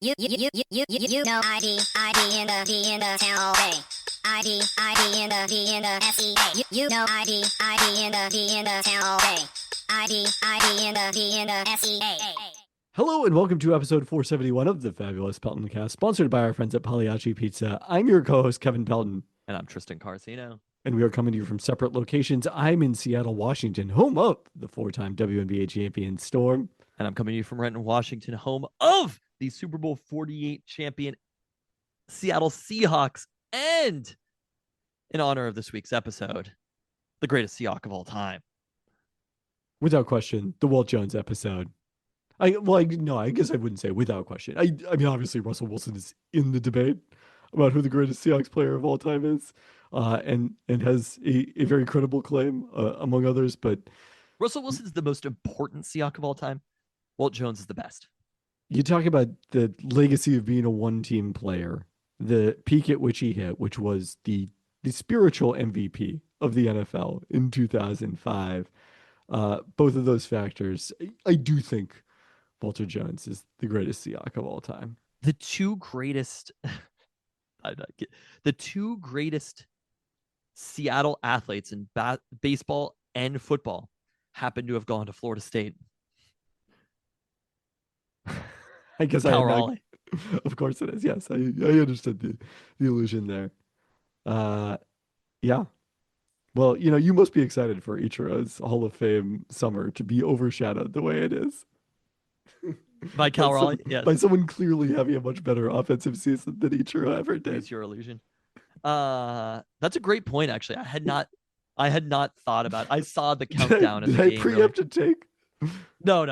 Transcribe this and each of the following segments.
You know ID in the town all day. ID in the SEA. You know ID in the town all day. ID in the SEA. Hello and welcome to episode 471 of the fabulous Peltoncast, sponsored by our friends at Pagliacci Pizza. I'm your co-host, Kevin Pelton. And I'm Tristan Carcino. And we are coming to you from separate locations. I'm in Seattle, Washington, home of the four-time WNBA champion Storm. And I'm coming to you from Renton, Washington, home of the Super Bowl 48 champion Seattle Seahawks. And in honor of this week's episode, the greatest Seahawk of all time. Without question, the Walt Jones episode. I guess I wouldn't say without question. I mean, obviously, Russell Wilson is in the debate about who the greatest Seahawks player of all time is, and has a very credible claim, among others. But Russell Wilson is the most important Seahawk of all time. Walt Jones is the best. You talk about the legacy of being a one-team player, the peak at which he hit, which was the spiritual MVP of the NFL in 2005. Both of those factors, I do think Walter Jones is the greatest Seahawk of all time. The two greatest Seattle athletes in baseball and football happen to have gone to Florida State. I guess Cal Raleigh. Of course it is. Yes, I understood the illusion there. Yeah. Well, you must be excited for Ichiro's Hall of Fame summer to be overshadowed the way it is. By Cal Raleigh? Yes. By someone clearly having a much better offensive season than Ichiro ever did. It's your illusion. That's a great point, actually. I had not thought about it. I saw the countdown. Did I preempt a take? No,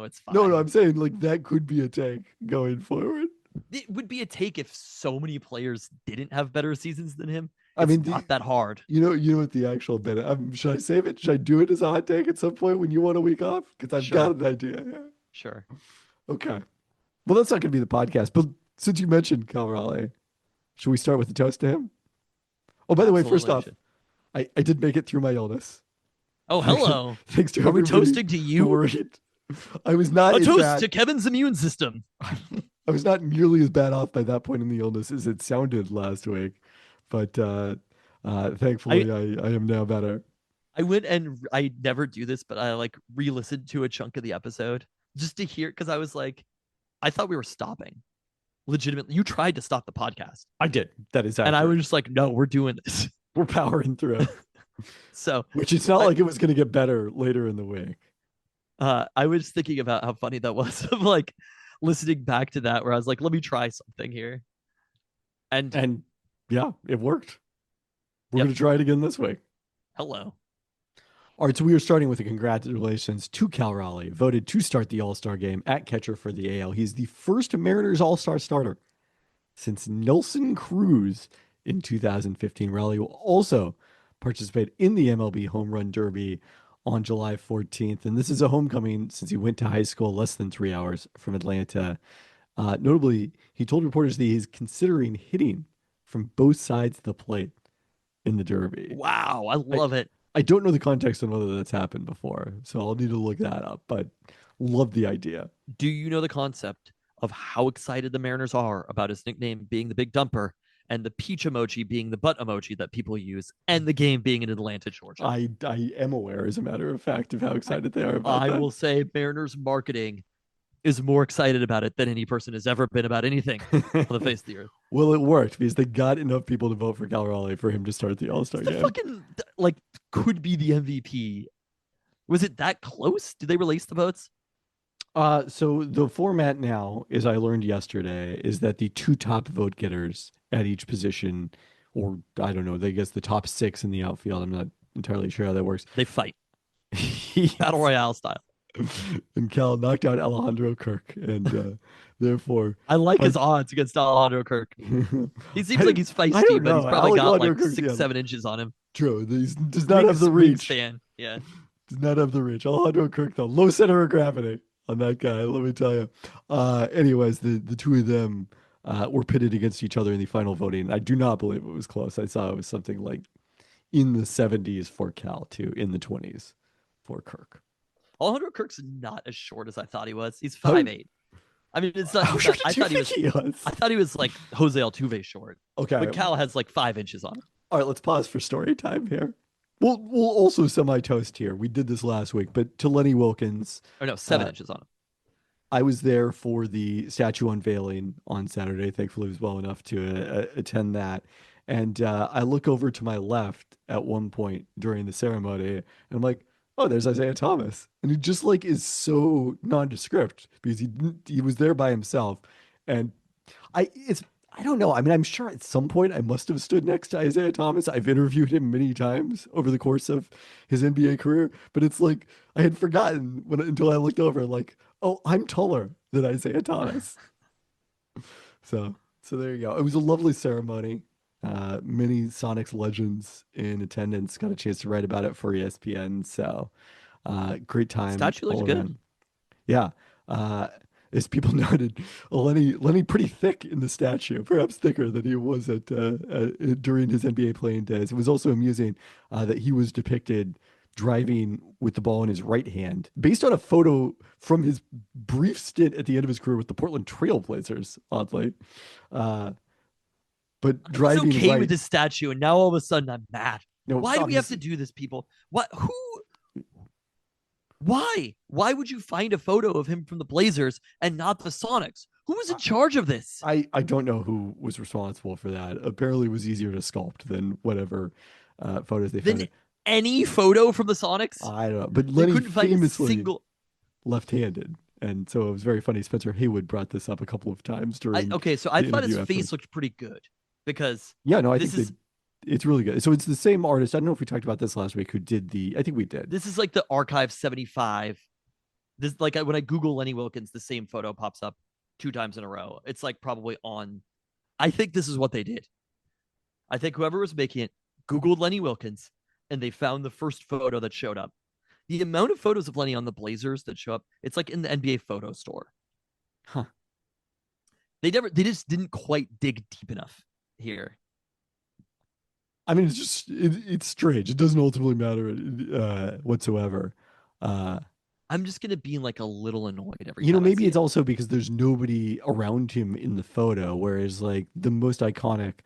it's fine. No, I'm saying like that could be a take going forward. It would be a take if so many players didn't have better seasons than him. It's not that hard. You know what the actual bit? Should I save it? Should I do it as a hot take at some point when you want a week off? Because I've got an idea. Yeah. Sure. Okay. Well, that's not going to be the podcast. But since you mentioned Cal Raleigh, should we start with the toast to him? Oh, by the way, first off, I did make it through my illness. Oh, hello. Thanks to Are we toasting to you? Worried. I was not a toast to Kevin's immune system. I was not nearly as bad off by that point in the illness as it sounded last week. But thankfully, I am now better. I went and I never do this, but I re-listened to a chunk of the episode just to hear, because I was like, I thought we were stopping. Legitimately, you tried to stop the podcast. I did. That is accurate. And I was just like, no, we're doing this. We're powering through it. Which it's not like it was going to get better later in the week. I was thinking about how funny that was of listening back to that, where I was like, let me try something here. And yeah, it worked. We're going to try it again this week. Hello. All right, so we are starting with a congratulations to Cal Raleigh, voted to start the All-Star game at catcher for the AL. He's the first Mariners All-Star starter since Nelson Cruz in 2015. Raleigh will also participate in the MLB Home Run Derby on July 14th. And this is a homecoming since he went to high school less than 3 hours from Atlanta. Notably, he told reporters that he's considering hitting from both sides of the plate in the Derby. Wow, I love it. I don't know the context on whether that's happened before, so I'll need to look that up, but love the idea. Do you know the concept of how excited the Mariners are about his nickname being the Big Dumper and the peach emoji being the butt emoji that people use, and the game being in Atlanta, Georgia? I am aware, as a matter of fact, of how excited they are about that. I will say Mariners marketing is more excited about it than any person has ever been about anything on the face of the earth. Well, it worked because they got enough people to vote for Cal Raleigh for him to start the All-Star game. Fucking could be the MVP. Was it that close? Did they release the votes? So the format now, as I learned yesterday, is that the two top vote getters at each position, or I don't know, I guess the top six in the outfield, I'm not entirely sure how that works. They fight. Battle Royale style. And Cal knocked out Alejandro Kirk, and therefore I like his odds against Alejandro Kirk. He seems like he's feisty, but he's probably got Kirk, 6-7 inches on him. True, he does not have the reach. Fan. Yeah, does not have the reach. Alejandro Kirk, though, low center of gravity on that guy. Let me tell you. Anyways, the two of them were pitted against each other in the final voting. I do not believe it was close. I saw it was something like in the 70s for Cal, too, in the 20s for Kirk. Alejandro Kirk's not as short as I thought he was. He's 5'8". I mean, it's How not. short I did you thought he think was. he was? I thought he was like Jose Altuve short, Okay. but Cal has like 5 inches on him. All right, let's pause for story time here. We'll also semi-toast here. We did this last week, but to Lenny Wilkins, Or no, 7 inches on him. I was there for the statue unveiling on Saturday. Thankfully, I was well enough to attend that. And I look over to my left at one point during the ceremony, and I'm like, "Oh, there's Isaiah Thomas," and he just like is so nondescript because he was there by himself, and I don't know. I mean, I'm sure at some point I must have stood next to Isaiah Thomas. I've interviewed him many times over the course of his NBA career, but it's like I had forgotten until I looked over, like, oh, I'm taller than Isaiah Thomas. So there you go. It was a lovely ceremony. Many Sonics legends in attendance got a chance to write about it for ESPN. So great time Statue looks all good. around. Yeah. As people noted, Lenny pretty thick in the statue, perhaps thicker than he was during his NBA playing days. It was also amusing that he was depicted driving with the ball in his right hand, based on a photo from his brief stint at the end of his career with the Portland Trail Blazers, oddly. Uh, but I was driving okay right, with this statue, and now all of a sudden I'm mad. no, Why do we have to obviously, do this, people? What? Who? Why? Why would you find a photo of him from the Blazers and not the Sonics? Who was in charge of this? I don't know who was responsible for that. Apparently, it was easier to sculpt than whatever photos they Then found. any photo from the Sonics? I don't know, but They Lenny couldn't find a famously single. left-handed, and so it was very funny. Spencer Haywood brought this up a couple of times during Okay, so I the thought his interview face afterwards. looked pretty good because Yeah, no, I this think is it's really good. So it's the same artist. I don't know if we talked about this last week. Who did the? I think we did. this is like the Archive 75. This like when I Google Lenny Wilkins, the same photo pops up 2 times in a row. It's like probably on. I think this is what they did. I think whoever was making it Googled Lenny Wilkins and they found the first photo that showed up. The amount of photos of Lenny on the Blazers that show up, it's like in the NBA photo store. Huh. They just didn't quite dig deep enough here. I mean, it's strange. It doesn't ultimately matter whatsoever. I'm just gonna be like a little annoyed every You know, time I maybe see it's it. also because there's nobody around him in the photo, whereas like the most iconic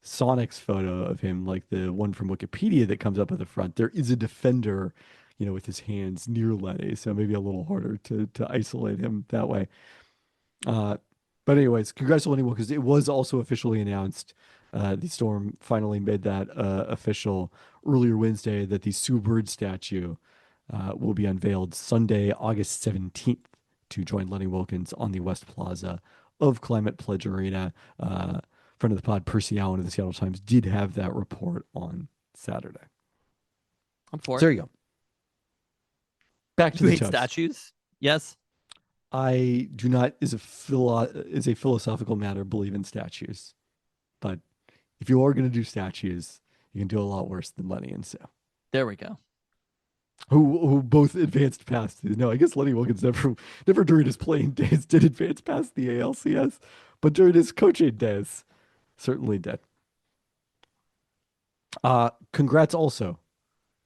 Sonic's photo of him, like the one from Wikipedia that comes up at the front, there is a defender, with his hands near Lenny, so maybe a little harder to isolate him that way. Uh, but anyways, congrats to Lenny because it was also officially announced. The Storm finally made that official earlier Wednesday that the Sue Bird statue will be unveiled Sunday, August 17th, to join Lenny Wilkins on the West Plaza of Climate Pledge Arena. Friend of the pod, Percy Allen of the Seattle Times, did have that report on Saturday. I'm for So there it. you go. Back to You the hate toast. statues? Yes. I do not, as a philosophical matter, believe in statues. But if you are going to do statues, you can do a lot worse than Lenny and Sue, There we go. who both advanced past. No, I guess Lenny Wilkins never during his playing days did advance past the ALCS, but during his coaching days, certainly did. Congrats also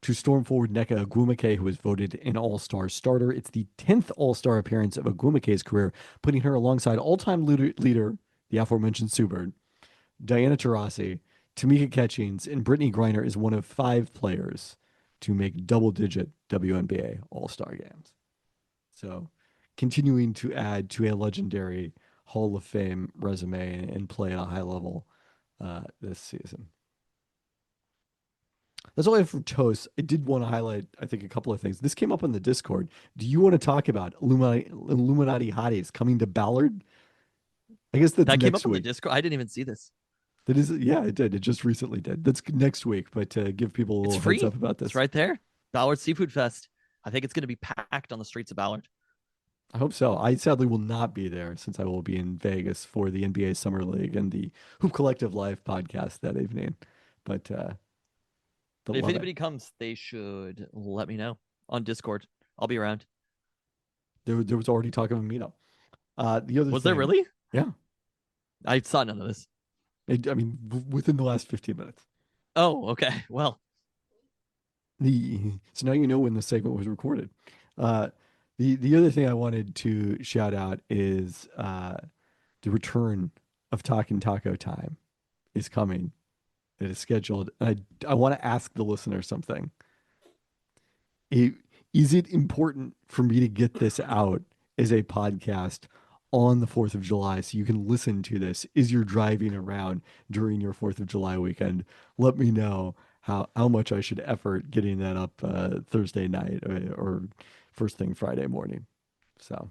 to Storm forward Nneka Agwumike, who was voted an All-Star starter. It's the 10th All-Star appearance of Agwumike's career, putting her alongside all-time leader, the aforementioned Sue Bird, Diana Taurasi, Tamika Catchings, and Brittany Griner is one of 5 players to make double-digit WNBA All-Star games. So continuing to add to a legendary Hall of Fame resume and play at a high level this season. That's all I have for Toast. I did want to highlight, I think, a couple of things. This came up on the Discord. Do you want to talk about Illuminati hotties coming to Ballard? I guess that's That came next up on the week. Discord. I didn't even see this. That is, yeah, it did. It just recently did. That's next week, but to give people a It's little free. heads up about this. It's right there. Ballard Seafood Fest. I think it's going to be packed on the streets of Ballard. I hope so. I sadly will not be there since I will be in Vegas for the NBA Summer League and the Hoop Collective Live podcast that evening. But If love it. anybody comes, they should let me know on Discord. I'll be around. There was already talk of a meetup. The other Was thing, there really? Yeah. I saw none of this. I mean, within the last 15 minutes. Oh, okay. Well, So now you know when the segment was recorded. The The other thing I wanted to shout out is the return of Talking Taco Time is coming. It is scheduled. I want to ask the listener something. I- Is it important for me to get this out as a podcast on the 4th of July so you can listen to this as you're driving around during your 4th of July weekend? Let me know how much I should effort getting that up Thursday night or first thing Friday morning. So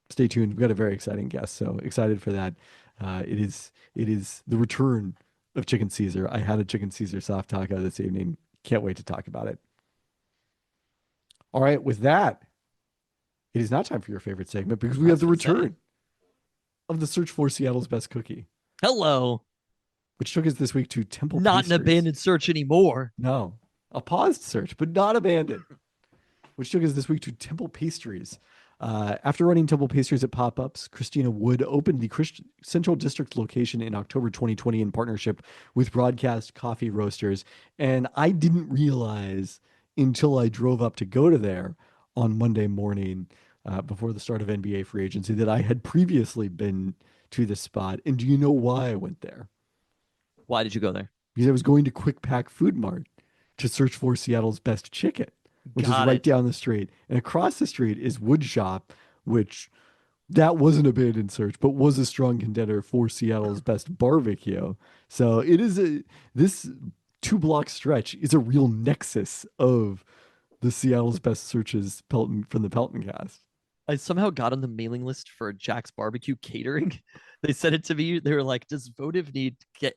stay tuned. We've got a very exciting guest, so excited for that. It is the return of Chicken Caesar. I had a Chicken Caesar soft taco this evening. Can't wait to talk about it. All right, with that, it is now time for your favorite segment because we I have was the gonna say. return of the search for Seattle's best cookie, Hello. which took us this week to Temple Not an Pastries. abandoned search anymore. No, a paused search, but not abandoned, which took us this week to Temple Pastries. After running Temple Pastries at pop-ups, Christina Wood opened the Central District location in October 2020 in partnership with Broadcast Coffee Roasters. And I didn't realize until I drove up to go to there on Monday morning before the start of NBA free agency that I had previously been to this spot. And do you know why I went there? Why did you go there? Because I was going to Quick Pack Food Mart to search for Seattle's best chicken, which is Got right it. down the street. And across the street is Wood Shop, which that was an abandoned search, but was a strong contender for Seattle's best barbecue. So it is this 2 block stretch is a real nexus of the Seattle's best searches Pelton from the Pelton cast. I somehow got on the mailing list for Jack's Barbecue Catering. They sent it to me. They were like, "Does Votive need get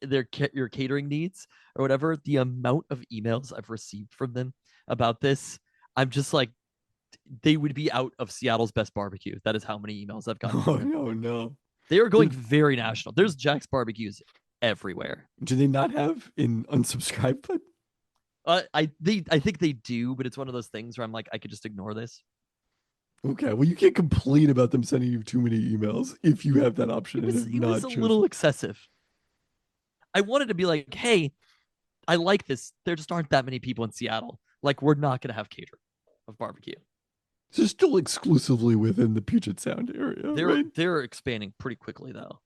your catering needs or whatever?" The amount of emails I've received from them about this, I'm just like, they would be out of Seattle's best barbecue. That is how many emails I've gotten Oh from them. no. They are going very national. There's Jack's Barbecues everywhere. Do they not have an unsubscribe button? I think they do, but it's one of those things where I'm like, I could just ignore this. Okay, well, you can't complain about them sending you too many emails if you have that option and have It was not a chosen. little excessive. I wanted to be like, hey, I like this. There just aren't that many people in Seattle. Like, we're not gonna have catering of barbecue. They're still exclusively within the Puget Sound area, right? They're expanding pretty quickly though.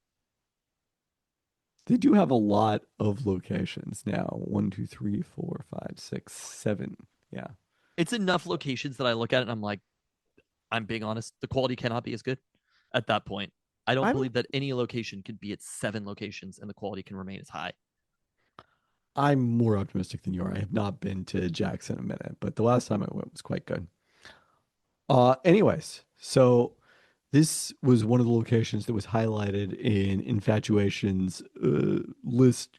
They do have a lot of locations now. 1, 2, 3, 4, 5, 6, 7. Yeah. It's enough locations that I look at it and I'm like, I'm being honest, the quality cannot be as good at that point. I don't I'm believe that any location could be at 7 locations and the quality can remain as high. I'm more optimistic than you are. I have not been to Jackson in a minute, but the last time I went was quite good. Anyways, so this was one of the locations that was highlighted in Infatuation's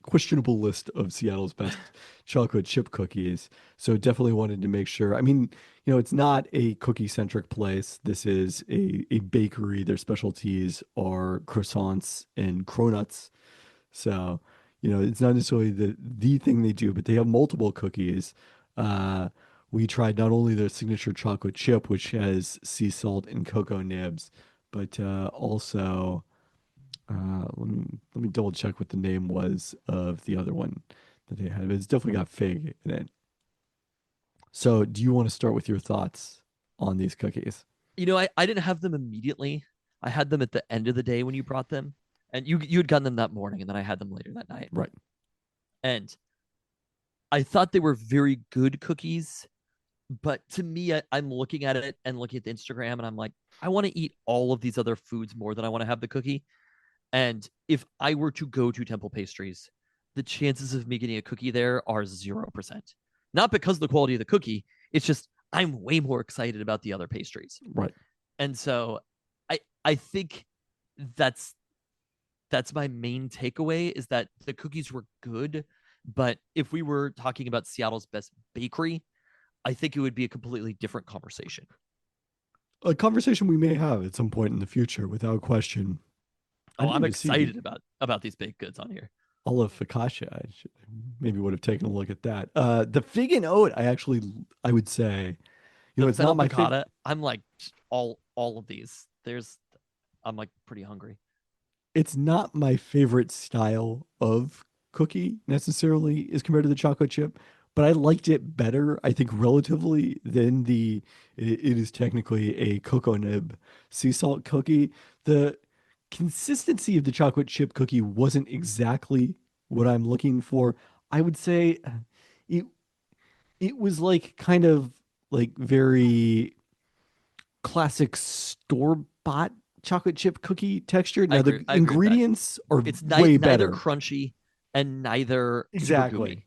questionable list of Seattle's best chocolate chip cookies. So definitely wanted to make sure. I mean, it's not a cookie-centric place. This is a bakery. Their specialties are croissants and cronuts. So, it's not necessarily the thing they do, but they have multiple cookies. Uh, we tried not only their signature chocolate chip, which has sea salt and cocoa nibs, but also let me double check what the name was of the other one that they had. It's definitely got fig in it. So, do you want to start with your thoughts on these cookies? I didn't have them immediately. I had them at the end of the day when you brought them. And you had gotten them that morning, and then I had them later that night. Right. And I thought they were very good cookies. But to me, I'm looking at it and looking at the Instagram, and I'm like, I want to eat all of these other foods more than I want to have the cookie. And if I were to go to Temple Pastries, the chances of me getting a cookie there are 0%. Not because of the quality of the cookie, it's just I'm way more excited about the other pastries. Right. And so I think that's my main takeaway is that the cookies were good, but if we were talking about Seattle's best bakery, I think it would be a completely different conversation. A conversation we may have at some point in the future, without question. Oh, I'm excited about these baked goods on here. Olive focaccia. Maybe would have taken a look at that. The fig and oat, I would say, it's not my favorite. I'm like all of these. I'm like pretty hungry. It's not my favorite style of cookie necessarily as compared to the chocolate chip, but I liked it better, I think, relatively than it is technically a cocoa nib sea salt cookie. The consistency of the chocolate chip cookie wasn't exactly what I'm looking for. I would say it it was like kind of like very classic store bought chocolate chip cookie texture. Now the I agree with that. ingredients are It's way neither better. crunchy and neither super gooey. Exactly.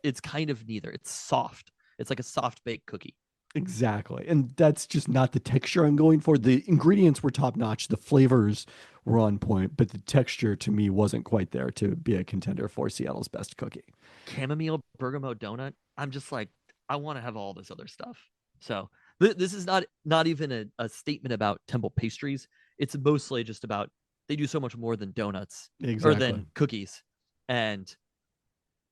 It's kind of neither. It's soft. It's like a soft baked cookie. Exactly. And that's just not the texture I'm going for. The ingredients were top notch. The flavors were on point, but the texture to me wasn't quite there to be a contender for Seattle's best cookie. Chamomile bergamot donut. I'm just like, I want to have all this other stuff. So this is not even a statement about Temple pastries. It's mostly just about they do so much more than donuts or Exactly. than cookies, and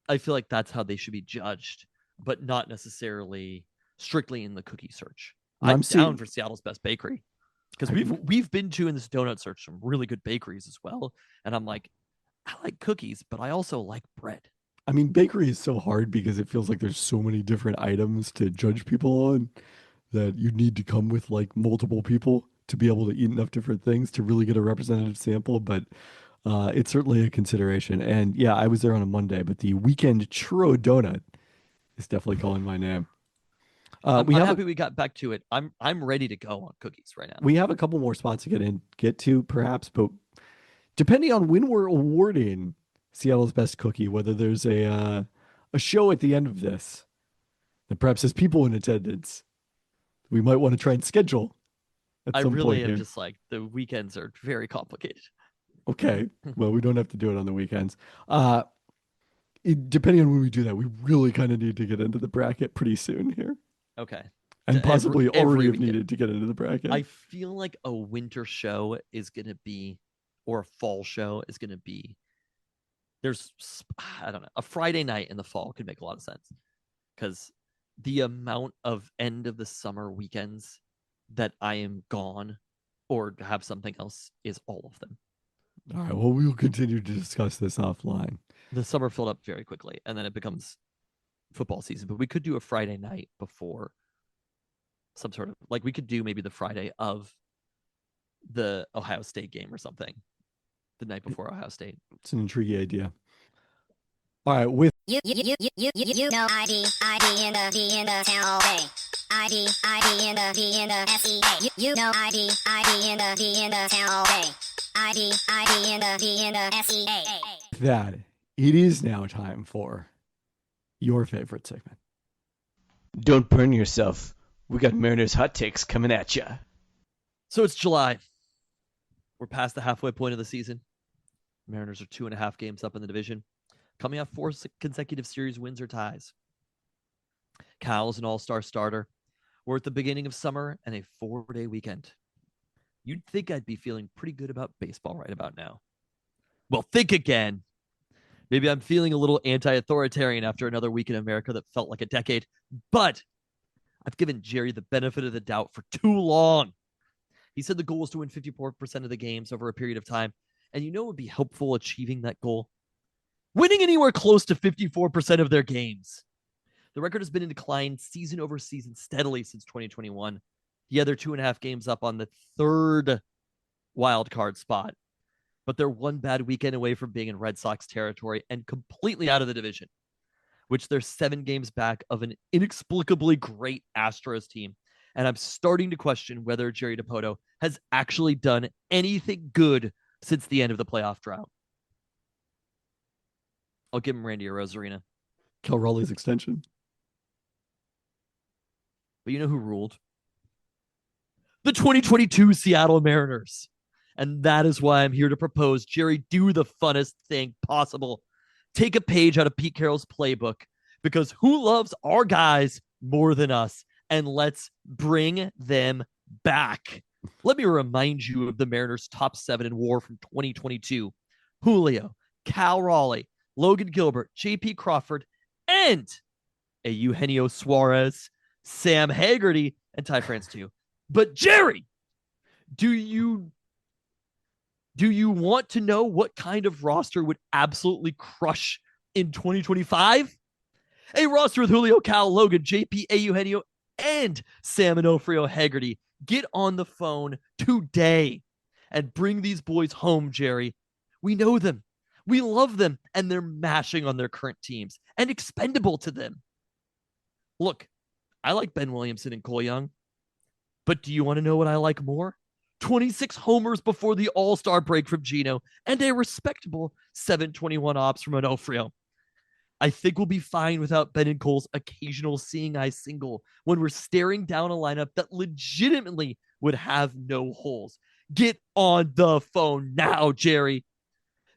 I feel like that's how they should be judged, but not necessarily strictly in the cookie search. And I'm I'm down seeing for Seattle's best bakery because I, we've been to in this donut search some really good bakeries as well, and I'm like, I like cookies, but I also like bread. I mean, bakery is so hard because it feels like there's so many different items to judge people on that you need to come with like multiple people to be able to eat enough different things to really get a representative sample. But it's certainly a consideration. And yeah, I was there on a Monday, but the weekend churro donut is definitely calling my name. We I'm have a happy we got back to it. I'm ready to go on cookies right now. we have a couple more spots to get to perhaps, but depending on when we're awarding Seattle's best cookie, whether there's a show at the end of this that perhaps has people in attendance, we might want to try and schedule at I some point really am here. just like the weekends are very complicated. Okay, well, we don't have to do it on the weekends. Uh, depending on when we do that, we really kind of need to get into the bracket pretty soon here, Okay. and possibly already Every have weekend. needed to get into the bracket. I feel like a winter show is going to be, or a fall show is going to be, there's, I don't know, a Friday night in the fall could make a lot of sense because the amount of end of the summer weekends that I am gone or have something else is all of them. All right, well, we will continue to discuss this offline. The summer filled up very quickly and then it becomes football season, but we could do a Friday night before some sort of like we could do maybe the Friday of the Ohio State game or something the night before Ohio State. It's an intriguing idea. All right, with You know ID in the town all day. ID in the SEA. You know ID in the town all day. ID in the SEA. that, it is now time for your favorite segment. Don't burn yourself. We got Mariners hot takes coming at ya. So it's July. We're past the halfway point of the season. Mariners are 2.5 games up in the division, coming off 4 consecutive series wins or ties. Cal's an all-star starter. We're at the beginning of summer and a 4-day weekend. You'd think I'd be feeling pretty good about baseball right about now. Well, think again. Maybe I'm feeling a little anti-authoritarian after another week in America that felt like a decade, but I've given Jerry the benefit of the doubt for too long. He said the goal was to win 54% of the games over a period of time. And you know what would be helpful achieving that goal? Winning anywhere close to 54% of their games. The record has been in decline season over season steadily since 2021. Yeah, they're 2.5 games up on the 3rd wild card spot, but they're one bad weekend away from being in Red Sox territory and completely out of the division, which they're 7 games back of an inexplicably great Astros team. And I'm starting to question whether Jerry Dipoto has actually done anything good since the end of the playoff drought. I'll give him Randy Arozarena. Cal Raleigh's extension. But you know who ruled? The 2022 Seattle Mariners. And that is why I'm here to propose Jerry do the funnest thing possible. Take a page out of Pete Carroll's playbook, because who loves our guys more than us? And let's bring them back. Let me remind you of the Mariners' top 7 in WAR from 2022. Julio, Cal Raleigh, Logan Gilbert, J.P. Crawford, and a Eugenio Suarez, Sam Haggerty, and Ty France too. But Jerry, do you want to know what kind of roster would absolutely crush in 2025? A roster with Julio, Cal, Logan, JP, Eugenio, and Sam Onofrio Haggerty. Get on the phone today and bring these boys home, Jerry. We know them. We love them, and they're mashing on their current teams and expendable to them. Look, I like Ben Williamson and Cole Young, but do you want to know what I like more? 26 homers before the All-Star break from Gino and a respectable 721 ops from Onofrio. I think we'll be fine without Ben and Cole's occasional seeing eye single when we're staring down a lineup that legitimately would have no holes. Get on the phone now, Jerry,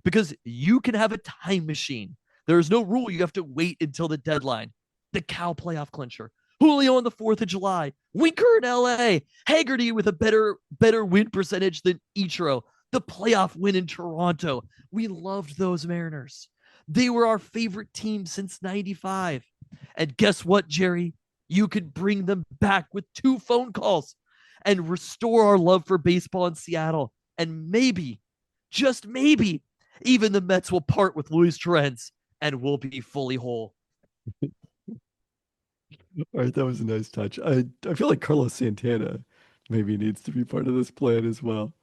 because you can have a time machine. There's no rule you have to wait until the deadline. The Cal playoff clincher, Julio on the 4th of July, Winker in LA, Haggerty with a better win percentage than Ichiro, the playoff win in Toronto. We loved those Mariners. They were our favorite team since 95. And guess what, Jerry? You could bring them back with 2 phone calls and restore our love for baseball in Seattle. And maybe, just maybe, even the Mets will part with Luis Torrens and we'll be fully whole. All right, that was a nice touch. I feel like Carlos Santana maybe needs to be part of this plan as well.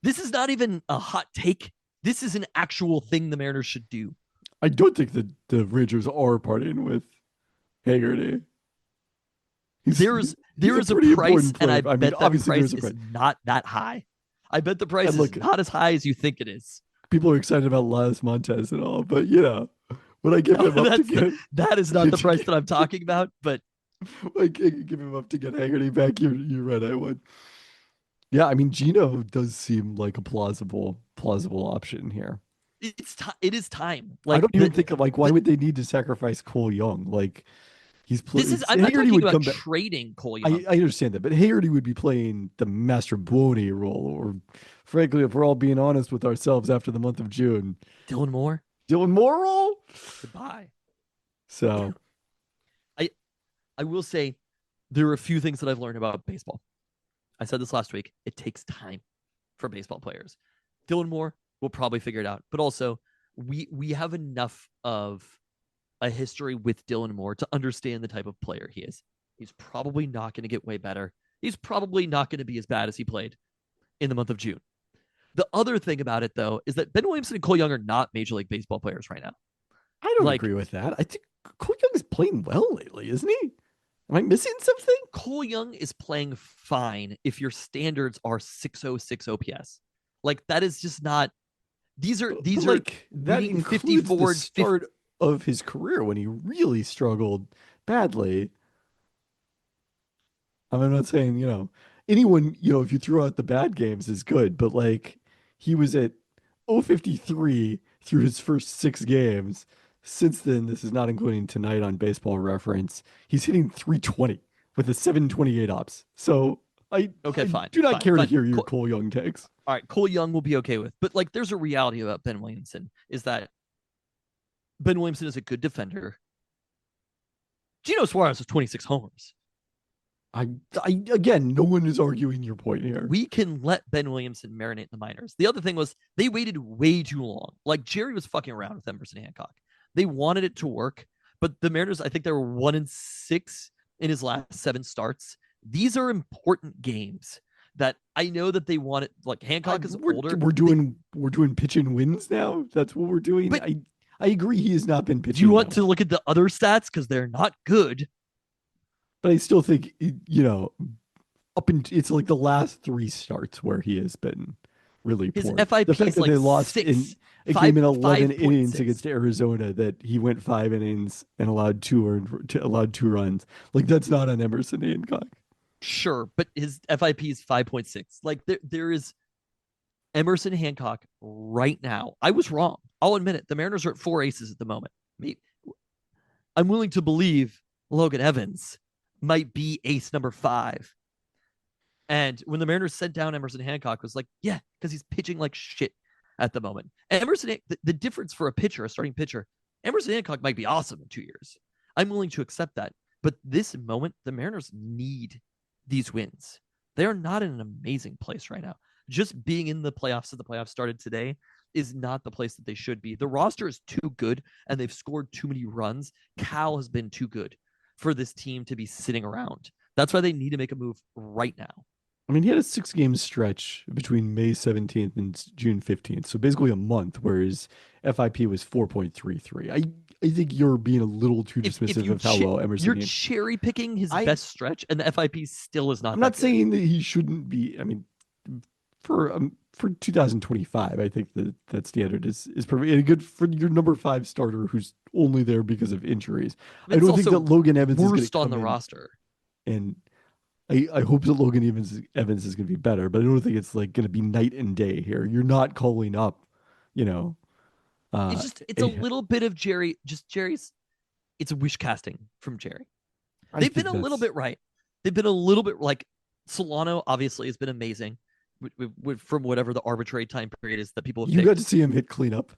This is not even a hot take. This is an actual thing the Mariners should do. I don't think that the Rangers are partying with Haggerty. There is a price, and I bet that price is not that high. I bet the price is not as high as you think it is. People are excited about Las Montes and all, but you know, when I give him up to get that is not the price that I'm talking about. But I give him up to get Haggerty back. You're right. I would. Yeah, I mean, Gino does seem like a plausible option here. It is time. Like, I don't even think of why would they need to sacrifice Cole Young? Like, he's playing. I'm not talking about trading Cole Young. I understand that, but Haggerty would be playing the Master Buoni role, or frankly, if we're all being honest with ourselves, after the month of June, Dylan Moore role. Goodbye. So, I will say there are a few things that I've learned about baseball. I said this last week. It takes time for baseball players. Dylan Moore will probably figure it out, but also we have enough of a history with Dylan Moore to understand the type of player he is. He's probably not going to get way better. He's probably not going to be as bad as he played in the month of June. The other thing about it, though, is that Ben Williamson and Cole Young are not Major League Baseball players right now. I don't agree with that. I think Cole Young is playing well lately, isn't he? Am I missing something? Cole Young is playing fine if your standards are 606 OPS. Like, that is just not. These are like that includes 54 the start of his career when he really struggled badly. I'm not saying, anyone, if you throw out the bad games is good, but like he was at 053 through his first 6 games. Since then, this is not including tonight on Baseball Reference, he's hitting 320 with a 728 ops. So I do not care to hear your Cole Young takes. All right, Cole Young will be okay with. But like, there's a reality about Ben Williamson is that Ben Williamson is a good defender. Gino Suarez has 26 homers. Again, no one is arguing your point here. We can let Ben Williamson marinate in the minors. The other thing was they waited way too long. Like, Jerry was fucking around with Emerson Hancock. They wanted it to work, but the Mariners, I think they were 1-6 in his last 7 starts. These are important games that I know that they wanted. Like, Hancock is older. We're doing pitch and wins now. That's what we're doing. But I agree he has not been pitching. Do you want to look at the other stats because they're not good? But I still think it's like the last 3 starts where he has been really poor. His FIP the fact is that like they lost 6, in a game in 11 5. innings 6. against Arizona, that he went 5 innings and allowed 2 runs. Like, that's not on Emerson Hancock. Sure, but his FIP is 5.6. Like, there is Emerson Hancock right now. I was wrong. I'll admit it. The Mariners are at 4 aces at the moment. I'm willing to believe Logan Evans might be ace number 5. And when the Mariners sent down Emerson Hancock, was like, yeah, because he's pitching like shit at the moment. Emerson, the difference for a starting pitcher, Emerson Hancock might be awesome in 2 years. I'm willing to accept that. But this moment, the Mariners need these wins. They are not in an amazing place right now. Just being in the playoffs, that the playoffs started today, is not the place that they should be. The roster is too good, and they've scored too many runs. Cal has been too good for this team to be sitting around. That's why they need to make a move right now. I mean, he had a 6-game stretch between May 17th and June 15th. So basically a month, whereas FIP was 4.33. I think you're being a little too dismissive of how well Emerson you're Haynes. cherry picking his best stretch, and the FIP still is not. I'm not saying that he shouldn't be. I mean, for 2025, I think that standard is perfect and good for your number 5 starter who's only there because of injuries. I don't think that Logan Evans is going to come on the roster. And I hope that Logan Evans is going to be better, but I don't think it's like going to be night and day here. You're not calling up, it's a little bit of Jerry's. It's wish casting from Jerry. They've been a little bit right. They've been a little bit like Solano. Obviously, has been amazing from whatever the arbitrary time period is that people. You got to see him hit cleanup.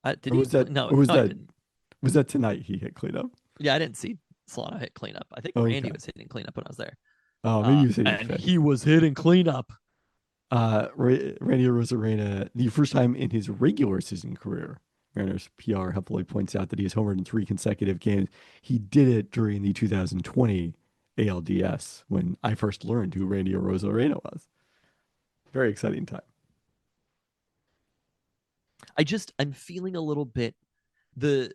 Did he? No, was that tonight? He hit cleanup. Yeah, I didn't see Solano hit cleanup. I think Randy was hitting cleanup when I was there. Oh, maybe he was hitting. And he was hitting cleanup. Randy Arozarena, the first time in his regular season career, Mariners PR helpfully points out that he has homered in 3 consecutive games. He did it during the 2020 ALDS when I first learned who Randy Arozarena was. Very exciting time. I'm feeling a little bit the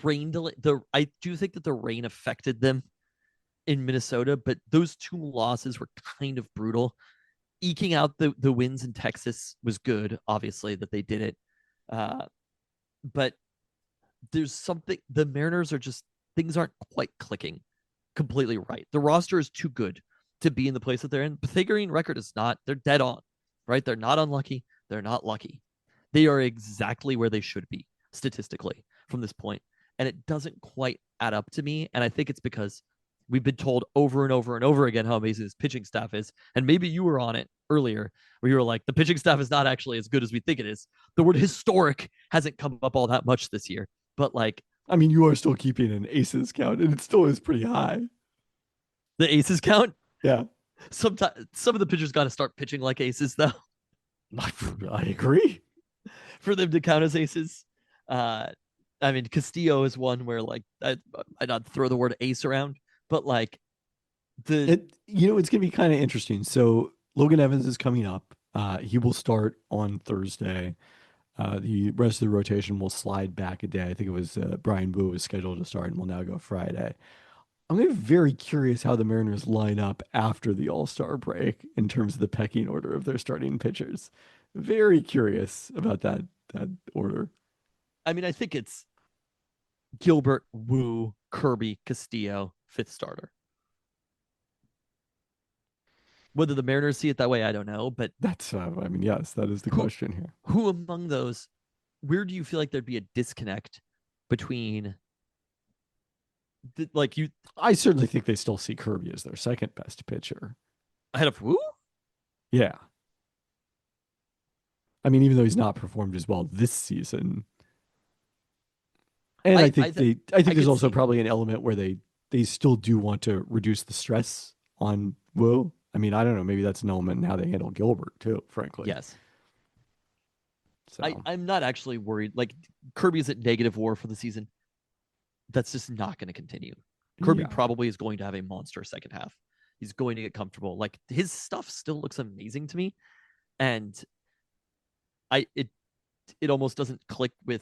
rain delay. I do think that the rain affected them in Minnesota, but those 2 losses were kind of brutal. Eking out the wins in Texas was good, obviously, that they did it. But there's something, the Mariners are just, things aren't quite clicking completely right. The roster is too good to be in the place that they're in. Pythagorean record is not, they're dead on, right? They're not unlucky. They're not lucky. They are exactly where they should be statistically from this point. And it doesn't quite add up to me. And I think it's because we've been told over and over and over again how amazing this pitching staff is. And maybe you were on it earlier where you were like, the pitching staff is not actually as good as we think it is. The word historic hasn't come up all that much this year. But I mean, you are still keeping an aces count, and it still is pretty high. The aces count? Yeah. Sometimes some of the pitchers got to start pitching like aces, though. I agree. For them to count as aces. I mean, Castillo is one where I not throw the word ace around, but it's going to be kind of interesting. So Logan Evans is coming up. He will start on Thursday. The rest of the rotation will slide back a day. I think it was Brian Boo was scheduled to start and will now go Friday. I'm going to be very curious how the Mariners line up after the All-Star break in terms of the pecking order of their starting pitchers. Very curious about that order. I mean, I think it's Gilbert, Wu, Kirby, Castillo, 5th starter. Whether the Mariners see it that way, I don't know. But that's, yes, that is the question here. Who among those, where do you feel like there'd be a disconnect between, I certainly think they still see Kirby as their second best pitcher. Ahead of Wu? Yeah. I mean, even though he's not performed as well this season. And I think there's also probably an element where they still do want to reduce the stress on Wu. I mean, I don't know. Maybe that's an element in how they handle Gilbert too, frankly. Yes. So. I'm not actually worried. Kirby's at negative WAR for the season. That's just not going to continue. Kirby probably is going to have a monster second half. He's going to get comfortable. His stuff still looks amazing to me. And it almost doesn't click with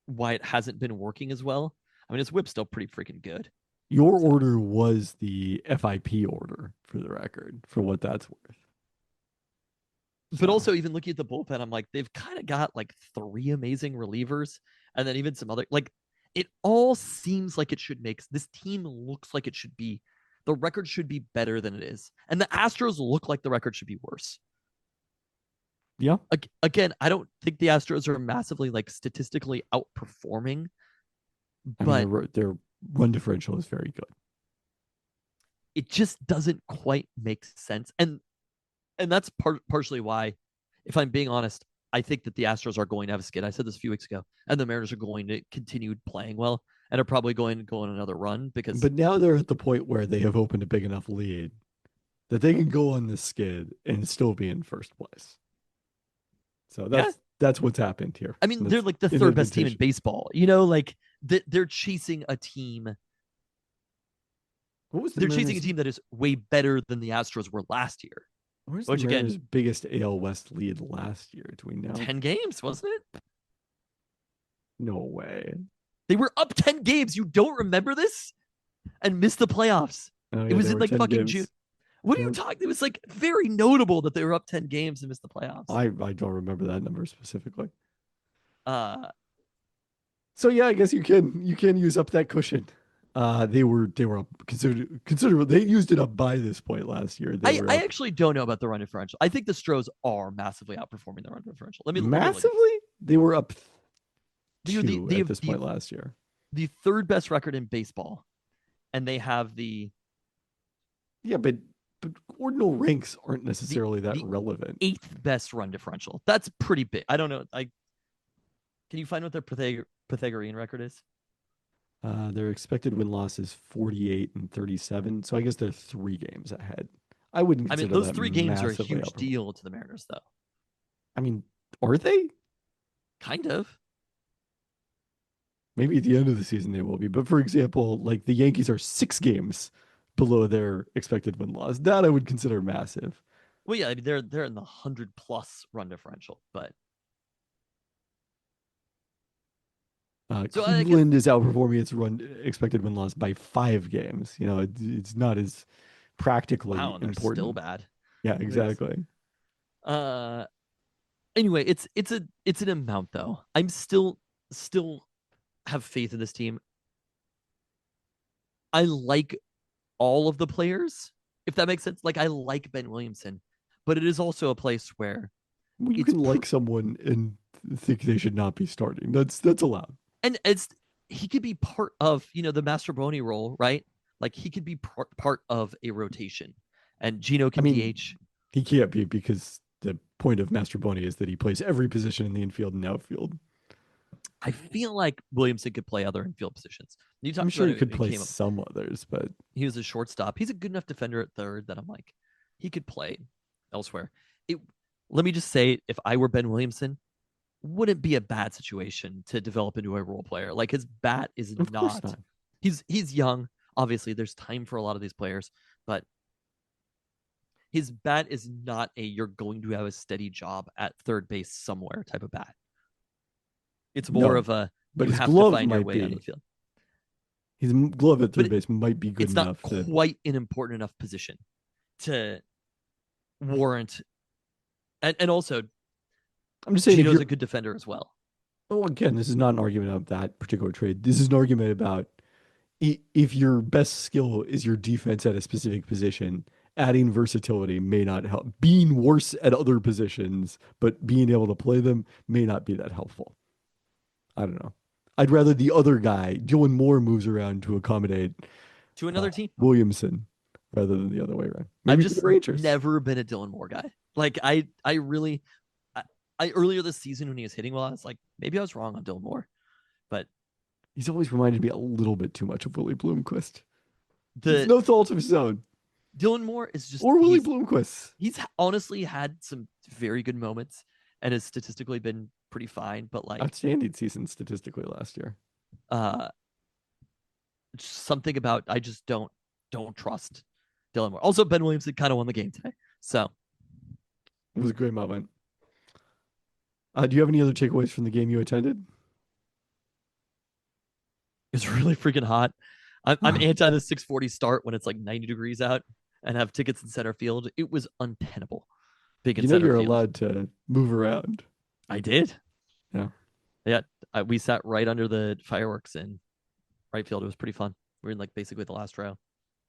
why it hasn't been working as well. I mean, his whip's still pretty freaking good. Your order was the FIP order, for the record, for what that's worth. But also, even looking at the bullpen, I'm like, they've kind of got 3 amazing relievers, and then even some other, it all seems like it should make, this team looks like it should be, the record should be better than it is. And the Astros look like the record should be worse. Yeah. Again, I don't think the Astros are massively statistically outperforming, but their run differential is very good. It just doesn't quite make sense. And that's partially why, if I'm being honest, I think that the Astros are going to have a skid. I said this a few weeks ago, and the Mariners are going to continue playing well and are probably going to go on another run because. But now they're at the point where they have opened a big enough lead that they can go on this skid and still be in first place. So Yeah. that's what's happened here. I mean, And they're that's like the in third best team in invitation. baseball. Like they're chasing a team. What was the They're chasing a Mariners? team that is way better than the Astros were last year. What was the Which again, Mariners' biggest AL West lead last year? Do we know? 10 games, wasn't it? No way. They were up 10 games. You don't remember this? And missed the playoffs. Oh, It yeah, was they in were like 10 fucking games. June. What are you Yep. talking? It was like very notable that they were up 10 games and missed the playoffs. I don't remember that number specifically. Uh, So yeah, I guess you can use up that cushion. They were up considerable. They used it up by this point last year. They were I up actually don't know about the run differential. I think the Stros are massively outperforming the run differential. Let me look. massively. They were up Dude, two they at have this point last year. the third best record in baseball, and they have the Yeah, but ordinal ranks aren't necessarily that the relevant. 8th best run differential. That's pretty big. I don't know. Can you find what their Pythagorean record is? Their expected win loss is 48 and 37. So I guess they're 3 games ahead. I wouldn't I mean, consider those that 3 games are a massively huge outperforming. deal to the Mariners, though. I mean, are they? Kind of. Maybe at the end of the season they will be. But for example, like the Yankees are 6 games below their expected win loss. That I would consider massive. Well, yeah, I mean, they're in the 100+ run differential, but So I guess- Cleveland is outperforming its run expected win loss by 5 games. You know, it's not as practically wow, and they're important. still bad. Yeah, exactly. Anyway, it's an amount though. I'm still have faith in this team. I like all of the players, if that makes sense. Like I like Ben Williamson, but it is also a place where Well, you it's can like someone and think they should not be starting. That's allowed. and he could be part of the Mastroboni role, right? Like he could be part of a rotation, and Gino can DH. He can't be because the point of Mastroboni is that he plays every position in the infield and outfield. I feel like Williamson could play other infield positions. I'm sure he could play some others, but he was a shortstop. He's a good enough defender at third that I'm like, he could play elsewhere. Let me just say, if I were Ben Williamson, wouldn't be a bad situation to develop into a role player. Like his bat is of course not. He's young. Obviously, there's time for a lot of these players, but his bat is not you're going to have a steady job at third base somewhere type of bat. It's more of a but you his have to glove find your might way on be. the field. His glove at third base might be good It's enough. not quite an important enough position to warrant. And also, I'm just saying, Gino's a good defender as well. Oh, again, this is not an argument about that particular trade. This is an argument about if your best skill is your defense at a specific position, adding versatility may not help. Being worse at other positions, but being able to play them may not be that helpful. I don't know. I'd rather the other guy, Dylan Moore, moves around to accommodate to another team, Williamson, rather than the other way around. Maybe I've just never been a Dylan Moore guy. Like I earlier this season when he was hitting well, I was like, maybe I was wrong on Dylan Moore, but he's always reminded me a little bit too much of Willie Bloomquist. It's no fault of his own. Dylan Moore is just Willie Bloomquist. He's honestly had some very good moments and has statistically been pretty fine, but like outstanding season statistically last year. Something about I just don't trust Dylan Moore. Also, Ben Williamson kind of won the game today, so it was a great moment. Do you have any other takeaways from the game you attended? It's really freaking hot. I'm anti the 6:40 start when it's like 90 degrees out and have tickets in center field. It was untenable. You're allowed to move around. I did. Yeah. We sat right under the fireworks in right field. It was pretty fun. We're in like basically the last row.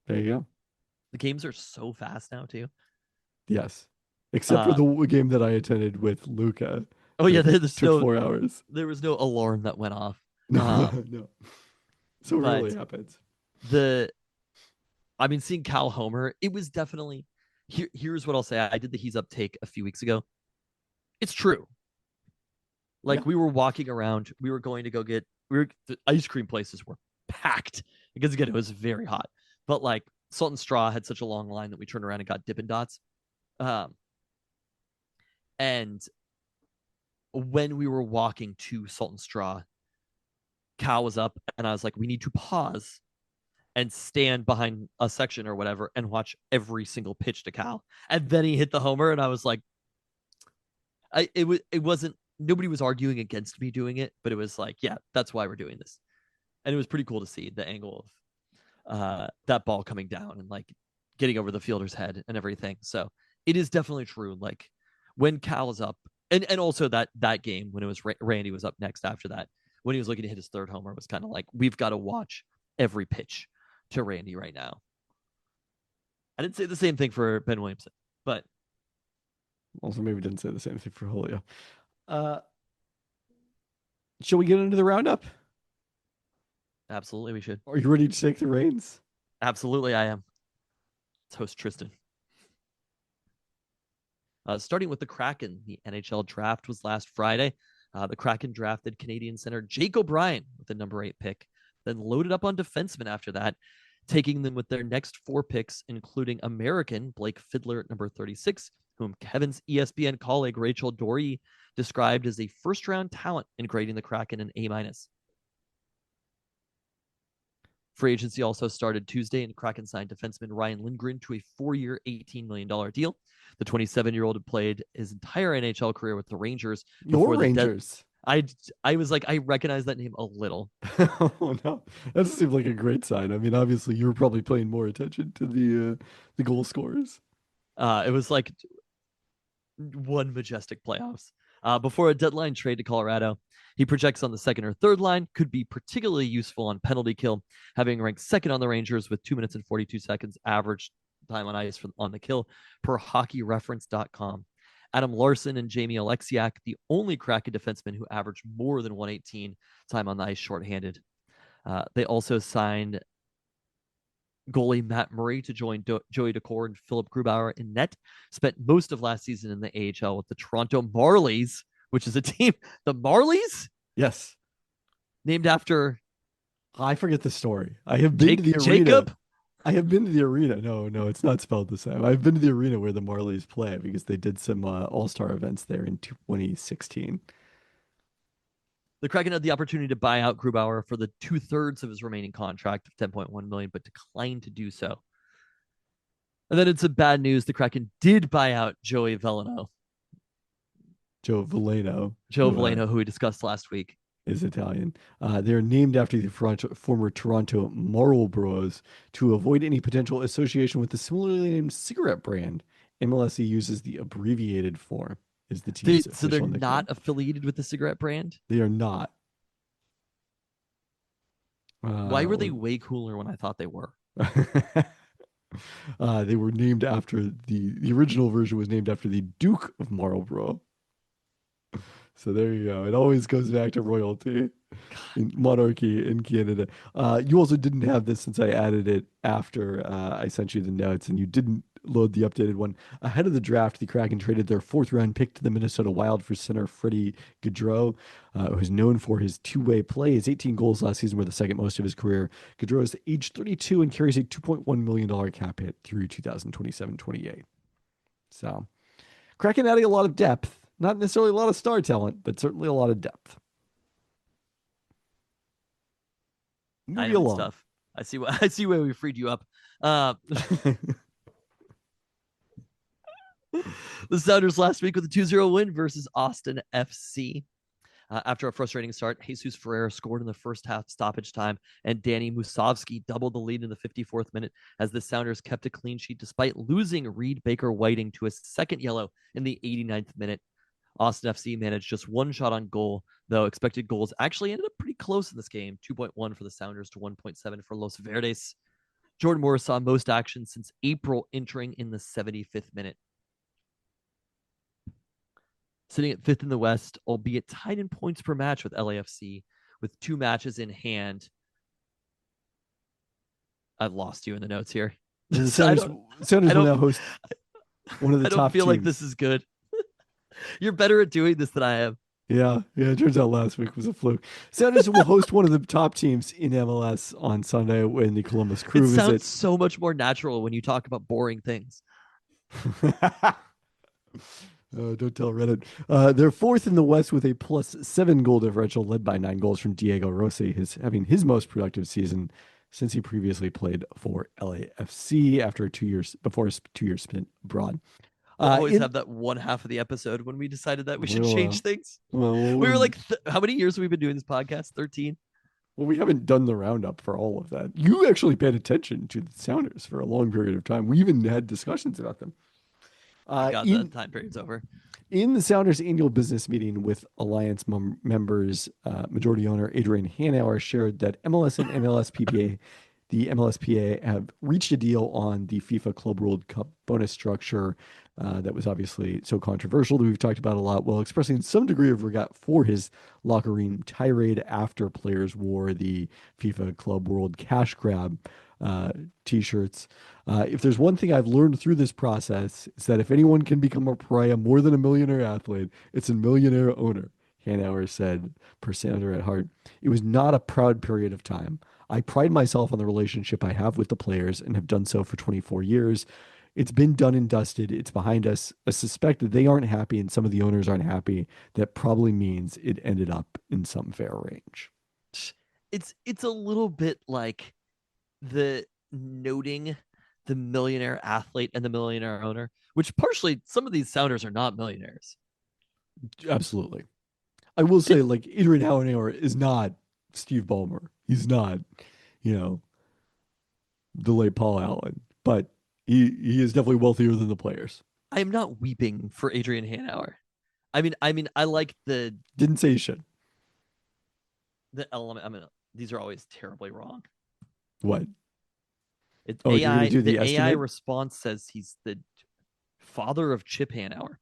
There you go. The games are so fast now too. Yes, except for the game that I attended with Luca. Oh yeah, there's took 4 hours. There was no alarm that went off. No. So it really happens. Seeing Cal homer, it was definitely. Here's what I'll say. I did the He's Up take a few weeks ago. It's true. Like we were walking around, we were going to go get. The ice cream places were packed because again it was very hot. But like Salt and Straw had such a long line that we turned around and got Dippin' Dots. And when we were walking to Salt and Straw, Cal was up, and I was like, we need to pause and stand behind a section or whatever and watch every single pitch to Cal. And then he hit the homer, and I was like, it wasn't, nobody was arguing against me doing it, but it was like, yeah, that's why we're doing this. And it was pretty cool to see the angle of that ball coming down and like getting over the fielder's head and everything. So it is definitely true. Like when Cal is up, and also that game when it was Randy was up next after that, when he was looking to hit his third homer, was kind of like, we've got to watch every pitch to Randy right now. I didn't say the same thing for Ben Williamson, but also maybe didn't say the same thing for Julio. Shall we get into the roundup? absolutely we should. Are you ready to take the reins? Absolutely, I am. Let's host Tristan. Starting with the Kraken, the NHL draft was last Friday. The Kraken drafted Canadian center Jake O'Brien with the number 8 pick, then loaded up on defensemen after that, taking them with their next 4 picks, including American Blake Fiddler at number 36, whom Kevin's ESPN colleague Rachel Dory described as a first-round talent and grading the Kraken an A-. Free agency also started Tuesday, and Kraken signed defenseman Ryan Lindgren to a 4-year, $18 million deal. The 27-year-old had played his entire NHL career with the Rangers. Your Rangers. I was like, I recognize that name a little. Oh no, that seems like a great sign. I mean, obviously, you were probably paying more attention to the goal scorers. It was like one majestic playoffs. Before a deadline trade to Colorado, he projects on the second or third line, could be particularly useful on penalty kill, having ranked second on the Rangers with 2 minutes and 42 seconds average time on ice on the kill per hockeyreference.com. Adam Larson and Jamie Alexiak, the only Kraken defensemen who averaged more than 118 time on the ice shorthanded. They also signed goalie Matt Murray to join Joey Decor and Philip Grubauer in net. Spent most of last season in the AHL with the Toronto Marlies, which is a team, the Marlies? Yes. Named after... I forget the story. I have been to the arena. Jacob? I have been to the arena. No, it's not spelled the same. I've been to the arena where the Marlies play because they did some all-star events there in 2016. The Kraken had the opportunity to buy out Grubauer for the 2/3 of his remaining contract of $10.1 million, but declined to do so. And then in some bad news, the Kraken did buy out Joey Veleno. Joe Veleno, who we discussed last week. Is Italian. They're named after the former Toronto Marlboros to avoid any potential association with the similarly named cigarette brand. MLSE uses the abbreviated form. Is the team's So they're nickname. not affiliated with the cigarette brand? They are not. Why were they way cooler when I thought they were? They were named after the original version was named after the Duke of Marlborough. So there you go. It always goes back to royalty, monarchy in Canada. You also didn't have this since I added it after I sent you the notes, and you didn't load the updated one. Ahead of the draft, the Kraken traded their 4th-round pick to the Minnesota Wild for center Freddie Gaudreau, who's known for his two-way play. His 18 goals last season were the second most of his career. Gaudreau is age 32 and carries a $2.1 million cap hit through 2027-28. So, Kraken adding a lot of depth. Not necessarily a lot of star talent, but certainly a lot of depth. I know stuff. I see why we freed you up. The Sounders last week with a 2-0 win versus Austin FC. After a frustrating start, Jesus Ferreira scored in the first half stoppage time, and Danny Musovsky doubled the lead in the 54th minute as the Sounders kept a clean sheet despite losing Reed Baker-Whiting to a second yellow in the 89th minute. Austin FC managed just one shot on goal, though expected goals actually ended up pretty close in this game, 2.1 for the Sounders to 1.7 for Los Verdes. Jordan Morris saw most action since April, entering in the 75th minute. Sitting at 5th in the West, albeit tied in points per match with LAFC, with 2 matches in hand. I've lost you in the notes here. Sounders will now host one of the top teams. I don't feel like this is good. You're better at doing this than I am. Yeah. It turns out last week was a fluke. Sounders will host one of the top teams in MLS on Sunday when the Columbus Crew visit. It sounds so much more natural when you talk about boring things. Don't tell Reddit. They're fourth in the West with a +7 goal differential, led by 9 goals from Diego Rossi, having his most productive season since he previously played for LAFC after 2 years before his 2 year stint abroad. We'll always In have that one half of the episode when we decided that we should Well, change things. well, We were like, how many years have we been doing this podcast? 13. well, we haven't done the roundup for all of that. You actually paid attention to the Sounders for a long period of time. We even had discussions about them. God, the time period's over. In the Sounders annual business meeting with Alliance members, majority owner Adrian Hanauer shared that MLS and MLSPPA, the MLSPA, have reached a deal on the FIFA Club World Cup bonus structure that was obviously so controversial that we've talked about a lot, while expressing some degree of regret for his locker room tirade after players wore the FIFA Club World cash grab t-shirts. If there's one thing I've learned through this process, it's that if anyone can become a pariah more than a millionaire athlete, it's a millionaire owner, Hanauer said, per Sounder at heart. It was not a proud period of time. I pride myself on the relationship I have with the players and have done so for 24 years. It's been done and dusted. It's behind us. I suspect that they aren't happy and some of the owners aren't happy. That probably means it ended up in some fair range. It's a little bit like the noting the millionaire athlete and the millionaire owner, which partially some of these Sounders are not millionaires. Absolutely. I will say, like, Adrian Hanauer is not Steve Ballmer. He's not, the late Paul Allen, but he is definitely wealthier than the players. I am not weeping for Adrian Hanauer. I mean, I like the Didn't say shit. The element. I mean, these are always terribly wrong. What? It's Oh, you're AI. gonna do the AI estimate? response says he's the father of Chip Hanauer.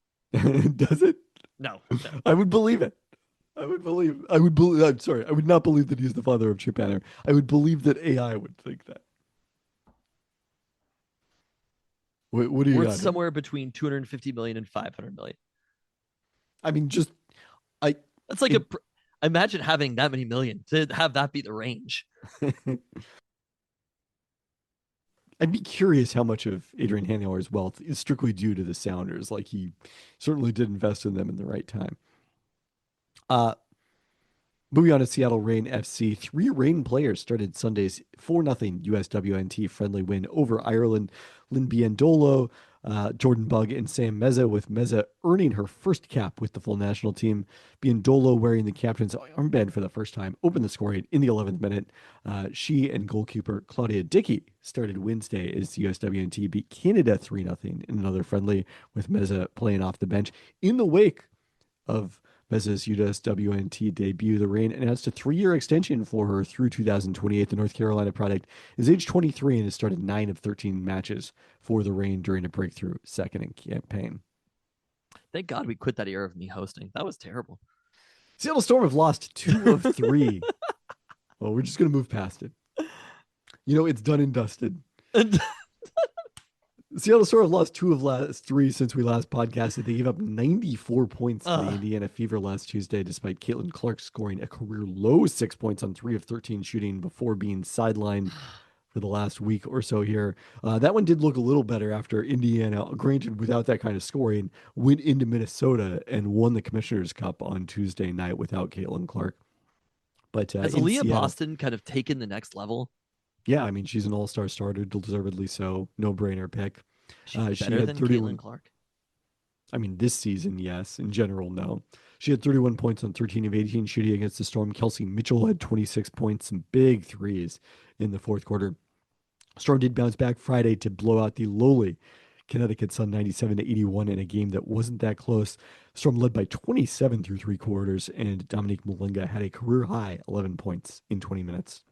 Does it? No. I would believe it. I would believe. I'm sorry. I would not believe that he's the father of Chip Hanauer. I would believe that AI would think that. What do you Worth got? somewhere between 250 million and 500 million. I mean, That's like imagine having that many million to have that be the range. I'd be curious how much of Adrian Hanauer's wealth is strictly due to the Sounders. Like, he certainly did invest in them in the right time. Moving on to Seattle Reign FC, 3 Reign players started Sunday's 4-0 USWNT friendly win over Ireland. Lynn Biendolo, Jordan Bugg, and Sam Meza, with Meza earning her first cap with the full national team. Biendolo, wearing the captain's armband for the first time, opened the scoring in the 11th minute. She and goalkeeper Claudia Dickey started Wednesday as USWNT beat Canada 3-0 in another friendly, with Meza playing off the bench. In the wake of Meza's USWNT debut, the Reign announced a 3-year extension for her through 2028. The North Carolina product is age 23 and has started 9 of 13 matches for the Reign during a breakthrough second campaign. Thank God we quit that era of me hosting. That was terrible. Seattle Storm have lost 2 of 3. Well, we're just going to move past it. It's done and dusted. Seattle Storm have lost 2 of last 3 since we last podcasted. They gave up 94 points to the Indiana Fever last Tuesday, despite Caitlin Clark scoring a career low 6 points on 3 of 13 shooting before being sidelined for the last week or so here. That one did look a little better after Indiana, granted without that kind of scoring, went into Minnesota and won the Commissioner's Cup on Tuesday night without Caitlin Clark. But has in Aaliyah Seattle, Boston kind of taken the next level? Yeah, I mean, she's an all-star starter, deservedly so. No-brainer pick. She's She better had than 31. Caitlin Clark. I mean, this season, yes. In general, no. She had 31 points on 13 of 18 shooting against the Storm. Kelsey Mitchell had 26 points, some big threes in the fourth quarter. Storm did bounce back Friday to blow out the lowly Connecticut Sun 97-81 in a game that wasn't that close. Storm led by 27 through 3 quarters, and Dominique Malinga had a career-high 11 points in 20 minutes.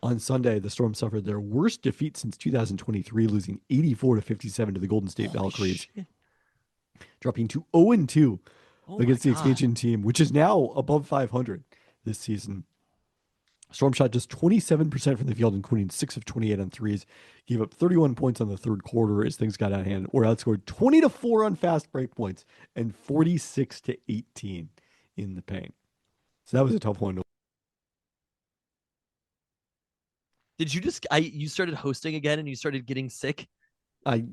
On Sunday, the Storm suffered their worst defeat since 2023, losing 84-57 to the Golden State Valkyries, dropping to 0-2 against the expansion team, which is now above 500 this season. Storm shot just 27% from the field, including 6 of 28 on threes. Gave up 31 points on the third quarter as things got out of hand, or outscored 20-4 on fast break points and 46-18 in the paint. So that was a tough one to. Did you you started hosting again and you started getting sick? My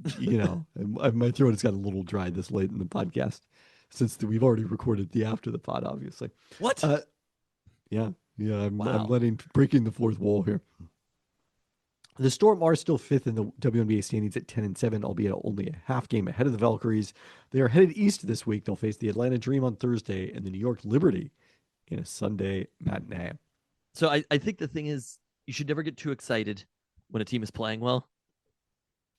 throat has got a little dry this late in the podcast since we've already recorded the after the pod, obviously. What? Uh, yeah, yeah, I'm Wow. breaking the fourth wall here. The Storm are still fifth in the WNBA standings at 10-7, albeit only a half game ahead of the Valkyries. They are headed east this week. They'll face the Atlanta Dream on Thursday and the New York Liberty in a Sunday matinee. So I think the thing is, you should never get too excited when a team is playing well,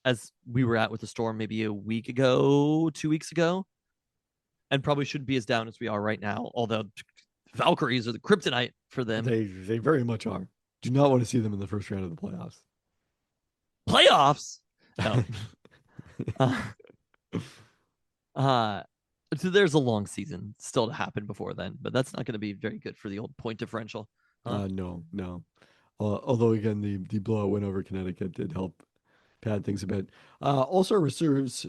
as we were at with the Storm maybe a week ago, 2 weeks ago, and probably shouldn't be as down as we are right now. Although Valkyries are the kryptonite for them. They very much are. Do not want to see them in the first round of the playoffs. Playoffs. No. uh, so there's a long season still to happen before then, but that's not going to be very good for the old point differential. Huh? No, no. Although again, the blowout win over Connecticut did help pad things a bit. Also, reserves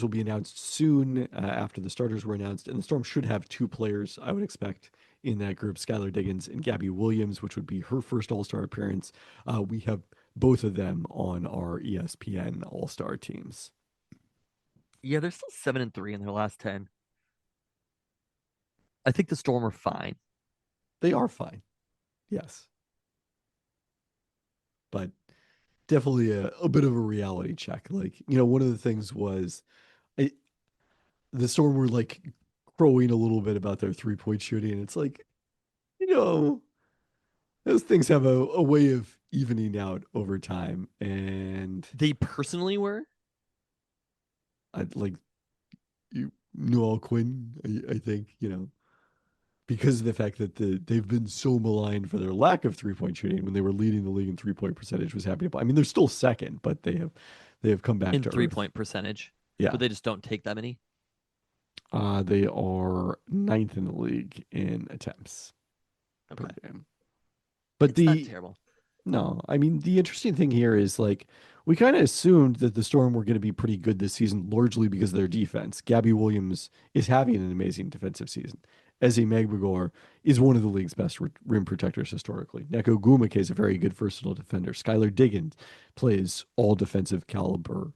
will be announced soon after the starters were announced, and the Storm should have two players I would expect in that group: Skylar Diggins and Gabby Williams, which would be her first All Star appearance. We have both of them on our ESPN All Star teams. Yeah, they're still 7-3 in their last 10. I think the Storm are fine. They are fine, yes, but definitely a bit of a reality check. Like, one of the things was I, the Storm were like crowing a little bit about their 3-point shooting, and it's like, you know, those things have a way of evening out over time. And They personally were. I like you, Noel Quinn, I think, because of the fact that they've been so maligned for their lack of 3-point shooting when they were leading the league in 3-point percentage, was happy to play. I mean, they're still second, but they have come back In to 3-point earth. percentage. Yeah. But they just don't take that many. They are ninth in the league in attempts per Okay. game. But It's not terrible. No, I mean, the interesting thing here is like we kind of assumed that the Storm were going to be pretty good this season, largely because of their defense. Gabby Williams is having an amazing defensive season. Eze Magbagor is one of the league's best rim protectors historically. Neko Gumake is a very good versatile defender. Skylar Diggins plays all defensive caliber,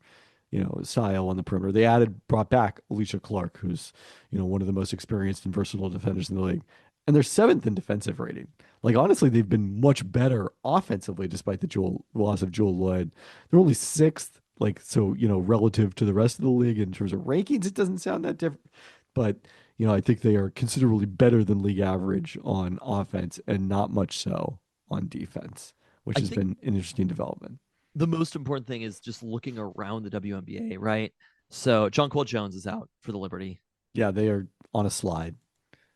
style on the perimeter. They brought back Alicia Clark, who's, one of the most experienced and versatile defenders in the league. And they're seventh in defensive rating. Like, honestly, they've been much better offensively despite the loss of Jewel Lloyd. They're only sixth, like, so, relative to the rest of the league in terms of rankings, it doesn't sound that different. But, I think they are considerably better than league average on offense and not much so on defense, which I has think been an interesting development. the most important thing is just looking around the WNBA, right? So Jonquel Jones is out for the Liberty. Yeah, they are on a slide.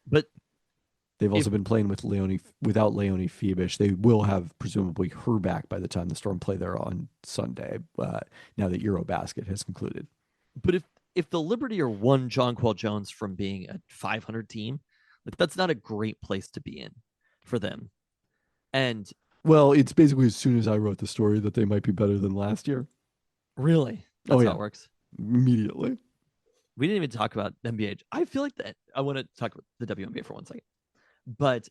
But They've also if been playing without Leonie Fiebish. They will have presumably her back by the time the Storm play there on Sunday. Now that Eurobasket has concluded. but if the Liberty are one Jonquel Jones from being a 500 team, like that's not a great place to be in for them. And Well, it's basically as soon as I wrote the story that they might be better than last year. really, Oh, that's yeah. how it works. Immediately. We didn't even talk about NBA. I feel like that. I want to talk about the WNBA for 1 second, but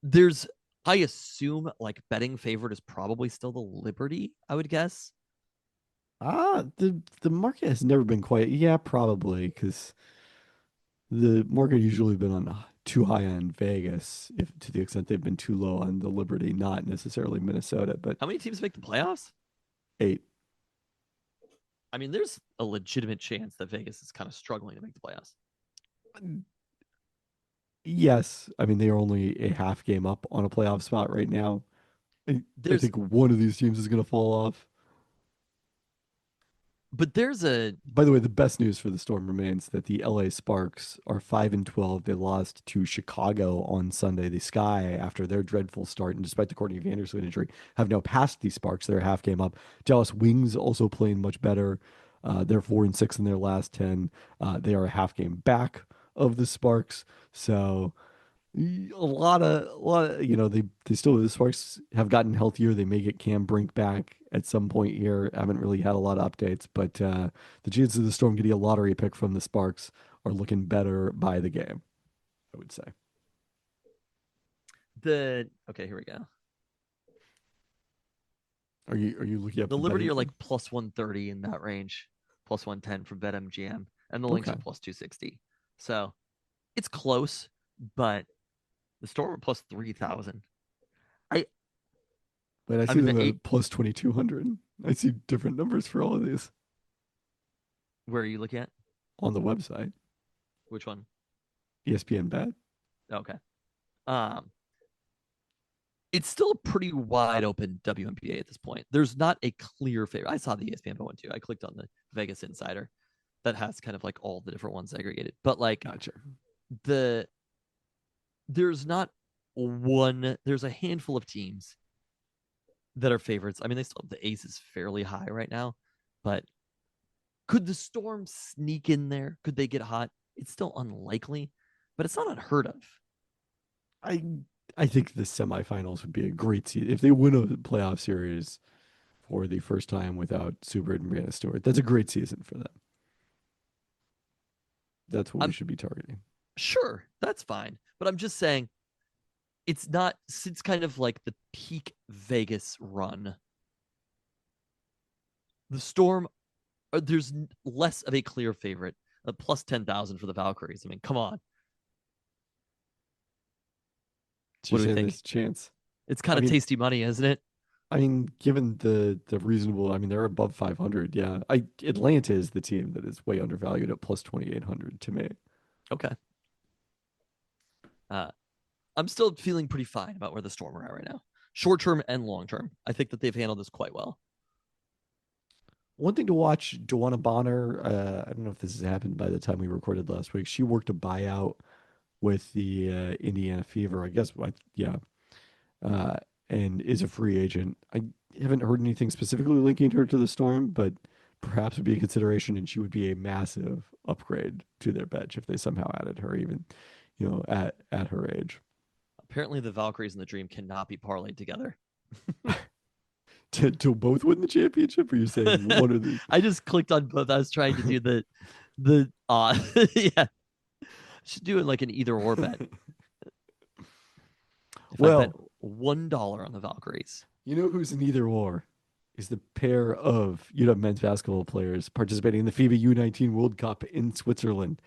there's, I assume, like betting favorite is probably still the Liberty, I would guess. The market has never been quite. Yeah, probably because the market usually been on too high on Vegas, if to the extent they've been too low on the Liberty, not necessarily Minnesota, but How many teams make the playoffs? 8. I mean, there's a legitimate chance that Vegas is kind of struggling to make the playoffs. Yes, I mean they are only a half game up on a playoff spot right now. I There's, think one of these teams is going to fall off. but there's a By the way, the best news for the Storm remains that the LA Sparks are 5-12. They lost to Chicago on Sunday. The Sky, after their dreadful start, and despite the Courtney Vandersloot injury, have now passed the Sparks. They're a half game up. Dallas Wings also playing much better. They're 4-6 in their last 10. They are a half game back of the Sparks. So a lot of they still, the Sparks have gotten healthier. They may get Cam Brink back at some point here. Haven't really had a lot of updates, but the chances of the Storm getting a lottery pick from the Sparks are looking better by the game, I would say. okay, here we go. Are you looking up The the Liberty betting are line? like plus 130 in that range, plus 110 from BetMGM, and the Lynx Okay. are plus 260. So it's close, but the Storm are plus 3,000. But I I see mean, them the at eight. plus 2,200. I see different numbers for all of these Where are you looking at? on the website. Which one? ESPN Bet. Okay. Um, it's still a pretty wide open WNBA at this point. There's not a clear favorite. I saw the ESPN one too. I clicked on the Vegas Insider that has kind of like all the different ones segregated. But like Gotcha. the there's not one. There's a handful of teams that are favorites. I mean, they still have the Aces fairly high right now, but could the Storm sneak in there? Could they get hot? It's still unlikely, but it's not unheard of. I I think the semifinals would be a great season if they win a playoff series for the first time without Subert and Brianna Stewart. That's a great season for them. That's what we I'm should be targeting. sure that's fine, but I'm just saying it's not since kind of like the peak Vegas run. The Storm, there's less of a clear favorite. Plus 10,000 for the Valkyries. I mean, come on. So What you're do we saying think? there's a chance? It's kind I of mean, tasty money, isn't it? I mean, given the reasonable, I mean, they're above 500. Yeah, Atlanta is the team that is way undervalued at plus 2,800 to me. Okay. Uh, I'm still feeling pretty fine about where the Storm are at right now, short term and long term. I think that they've handled this quite well. One thing to watch, Dewana Bonner. I don't know if this has happened by the time we recorded last week. She worked a buyout with the Indiana Fever, I guess. Yeah, uh, and is a free agent. I haven't heard anything specifically linking her to the Storm, but perhaps would be a consideration, and she would be a massive upgrade to their bench if they somehow added her, even at her age. Apparently, the Valkyries and the Dream cannot be parlayed together. To both win the championship, or you're saying one of the? I just clicked on both. I was trying to do the yeah. Should do it like an either or bet. If I bet Well, $1 on the Valkyries. you know who's an either or is the pair of UW men's basketball players participating in the FIBA U19 World Cup in Switzerland.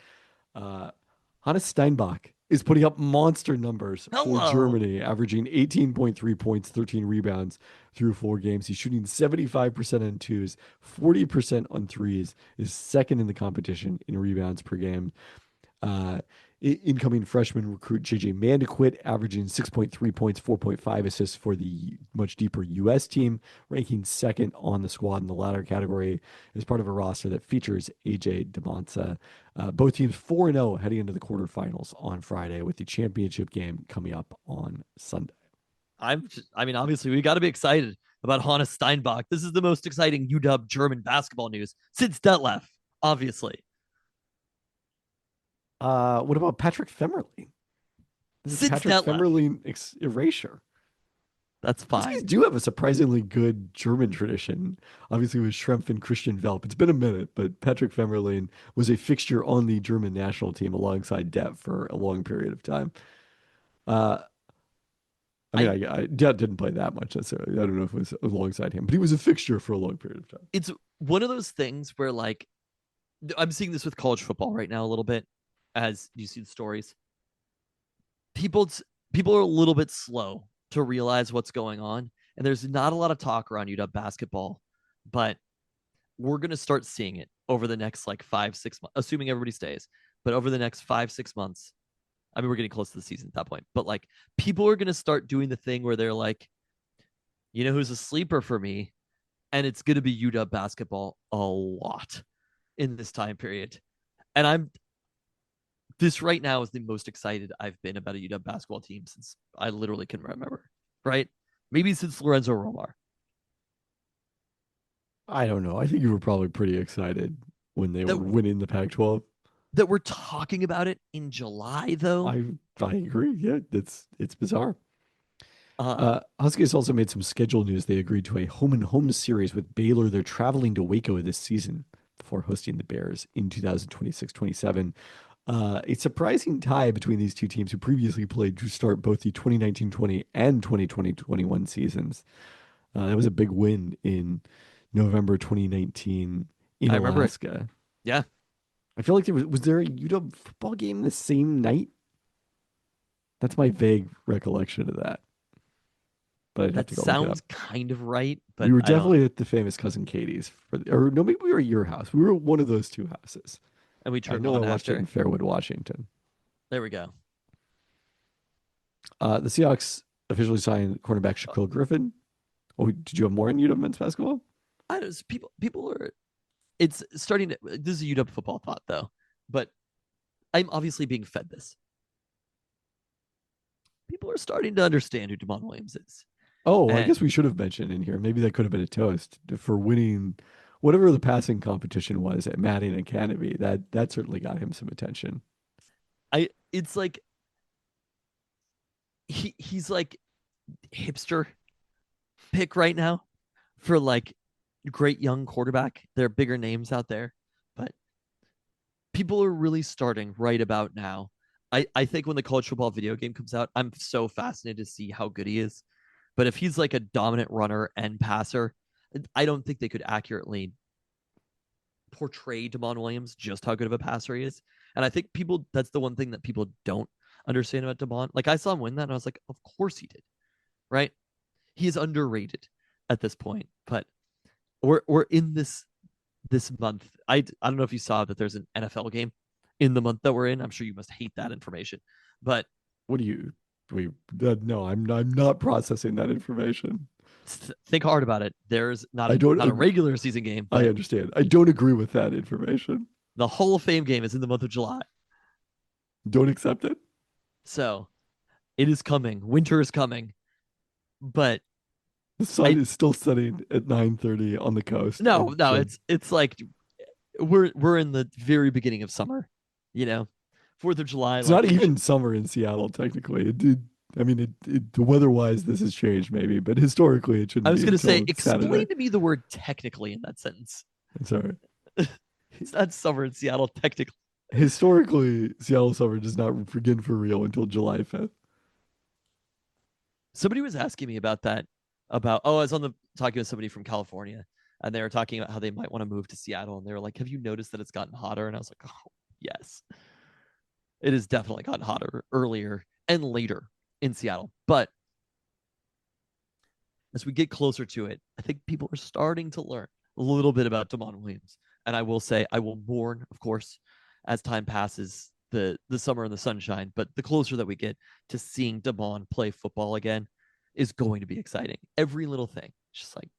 Hannes Steinbach is putting up monster numbers for Hello. Germany, averaging 18.3 points, 13 rebounds through 4 games. He's shooting 75% on twos, 40% on threes, is second in the competition in rebounds per game. Incoming freshman recruit JJ Mandaquit averaging 6.3 points, 4.5 assists for the much deeper U.S. team, ranking second on the squad in the latter category as part of a roster that features AJ DeMonza. Both teams 4-0 heading into the quarterfinals on Friday, with the championship game coming up on Sunday. I mean, obviously, we got to be excited about Hannes Steinbach. This is the most exciting UW German basketball news since Detlef, obviously. What about Patrick Femerling? This is Since Patrick Detlef. Femerling erasure. That's These guys fine. do have a surprisingly good German tradition, obviously with Schrempf and Christian Velp. It's been a minute, but Patrick Femerling was a fixture on the German national team alongside Depp for a long period of time. Uh, I mean, Depp didn't play that much necessarily. I don't know if it was alongside him, but he was a fixture for a long period of time. It's one of those things where, like, I'm seeing this with college football right now a little bit as you see the stories. People are a little bit slow to realize what's going on, and there's not a lot of talk around UW basketball, but we're going to start seeing it over the next like 5-6 months, assuming everybody stays, but over the next 5-6 months. I mean, we're getting close to the season at that point, but like people are going to start doing the thing where they're like, you know, who's a sleeper for me? And it's going to be UW basketball a lot in this time period. And this right now is the most excited I've been about a UW basketball team since I literally can remember, right? Maybe since Lorenzo Romar. I don't know. I think you were probably pretty excited when they were winning the Pac-12. That we're talking about it in July, though. I agree. Yeah, it's bizarre. Huskies also made some schedule news. They agreed to a home and home series with Baylor. They're traveling to Waco this season before hosting the Bears in 2026-27. A surprising tie between these two teams who previously played to start both the 2019-20 and 2020-21 seasons. That was a big win in November 2019 in I remember it. Alaska. Yeah, I feel like was there a UW football game the same night? That's my vague recollection of that, but I'd have that to go look it up. sounds kind of right, We but were I don't. definitely at the famous cousin Katie's, or no, maybe we were at your house. We were at one of those two houses. And we I turned know I on watched it in after. Fairwood, Washington. There we go. The Seahawks officially signed cornerback Shaquille Griffin. Oh, did you have more in UW men's basketball? I don't. People are. It's starting to. This is a UW football thought though, but I'm obviously being fed this. People are starting to understand who Damon Williams is. Oh, I And guess we should have mentioned in here. Maybe that could have been a toast for winning whatever the passing competition was at Madden Academy. That certainly got him some attention. it's like he's like hipster pick right now for like great young quarterback. There are bigger names out there, but people are really starting right about now. I think when the college football video game comes out, I'm so fascinated to see how good he is. But if he's like a dominant runner and passer, I don't think they could accurately portray Damon Williams just how good of a passer he is. And I think that's the one thing that people don't understand about Damon. Like I saw him win that and I was like, of course he did. Right? He is underrated at this point. But we're in this month. I don't know if you saw that there's an NFL game in the month that we're in. I'm sure you must hate that information. But What do you? No, I'm not processing that information. think hard about it. There's not I don't. not a regular season game, I but understand. I don't agree with that information. the Hall of Fame game is in the month of July. Don't accept it. So it is coming. Winter is coming. But The sun is still setting at 9:30 on the coast. no, So it's like we're in the very beginning of summer, you know. 4th of July, it's like not even summer in Seattle technically. It did. I mean, the weather-wise, this has changed maybe, but historically, it I shouldn't was be gonna say, until explain Saturday. to me the word technically in that sentence. Sorry. It's not summer in Seattle technically. Historically, Seattle summer does not begin for real until July 5th. Somebody was asking me about that. I was on the talking with somebody from California, and they were talking about how they might want to move to Seattle, and they were like, "Have you noticed that it's gotten hotter?" And I was like, "Oh, yes, it has definitely gotten hotter earlier and later in Seattle." But as we get closer to it, I think people are starting to learn a little bit about Damon Williams. And I will say, I will mourn, of course, as time passes, the summer and the sunshine. But the closer that we get to seeing Damon play football again is going to be exciting. Every little thing, just like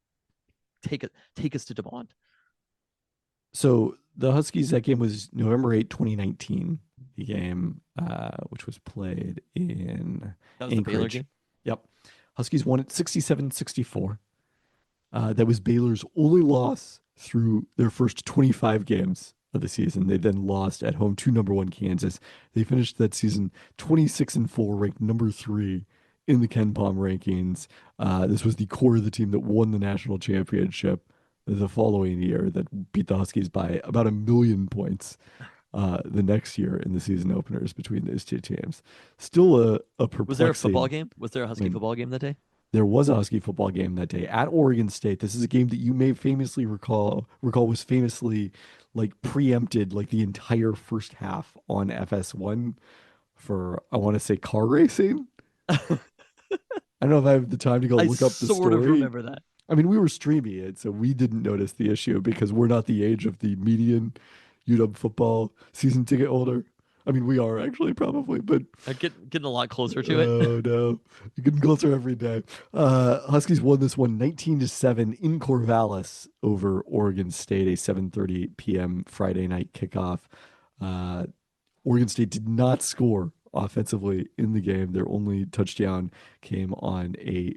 take us to Damon. So the Huskies, that game was November 8, 2019. The game, which was played in That was the Baylor Anchorage. game. Yep. Huskies won it 67-64. That was Baylor's only loss through their first 25 games of the season. They then lost at home to number one Kansas. They finished that season 26-4, ranked number 3 in the Ken Palm rankings. This was the core of the team that won the national championship the following year, that beat the Huskies by about 1,000,000 points the next year in the season openers between those two teams. Still a perplexing. Was there a football game? Was there a Husky I mean, football game that day? There was a Husky football game that day at Oregon State. This is a game that you may famously recall was famously like preempted like the entire first half on FS1 for, I want to say, car racing. I don't know if I have the time to go I look up the sort of story. remember that. I mean, we were streaming it, so we didn't notice the issue because we're not the age of the median UW football season ticket holder. I mean, we are actually probably, but Getting a lot closer to it. oh no, you're getting closer every day. Huskies won this one 19-7 in Corvallis over Oregon State, a 7:30 p.m. Friday night kickoff. Oregon State did not score offensively in the game. Their only touchdown came on a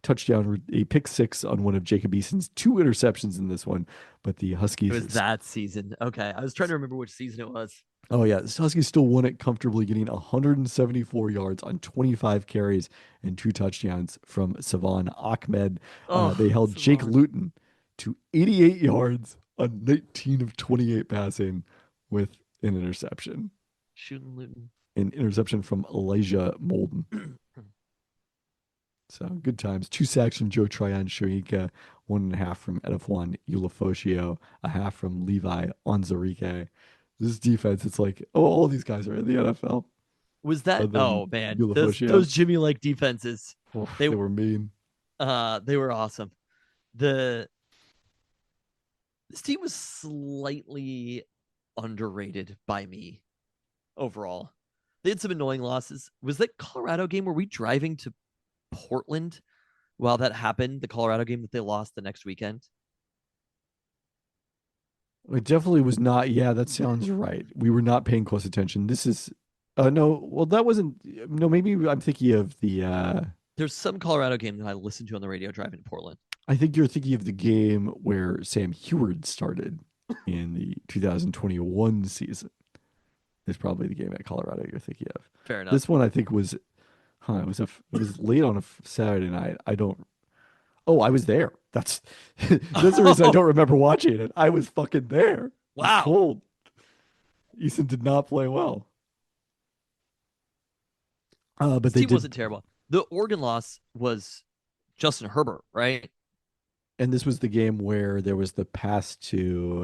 touchdown, a pick six on one of Jacob Eason's 2 interceptions in this one. But the Huskies, It was that season. Okay, I was trying to remember which season it was. oh yeah, the Huskies still won it comfortably, getting 174 yards on 25 carries and 2 touchdowns from Savon Ahmed. They held Jake Savon. Luton to 88 yards on 19 of 28 passing with an interception. Shooting Luton. An interception from Elijah Molden. So good times. 2 sacks from Joe Tryon Shoyinka, 1.5 from Edifwan Ulafosio, a half from Levi Onzarike. This defense, it's like, oh, all these guys are in the NFL. Was that? Other than Oh man, Ulafosio. those Jimmy like defenses. They were mean. They were awesome. This team was slightly underrated by me overall. They had some annoying losses. Was that Colorado game? Were we driving to Portland while that happened? The Colorado game that they lost the next weekend? It definitely was not. Yeah, that sounds right. We were not paying close attention. This is, no, well, that wasn't, no, maybe I'm thinking of There's some Colorado game that I listened to on the radio driving to Portland. I think you're thinking of the game where Sam Heward started in the 2021 season. Is probably the game at Colorado you're thinking of. Fair enough. This one I think was, it was late on a Saturday night. I don't. Oh, I was there. That's the reason I don't remember watching it. I was fucking there. It was Wow. cold. Easton did not play well. But This they team did, wasn't terrible. The Oregon loss was Justin Herbert, right? and this was the game where there was the pass to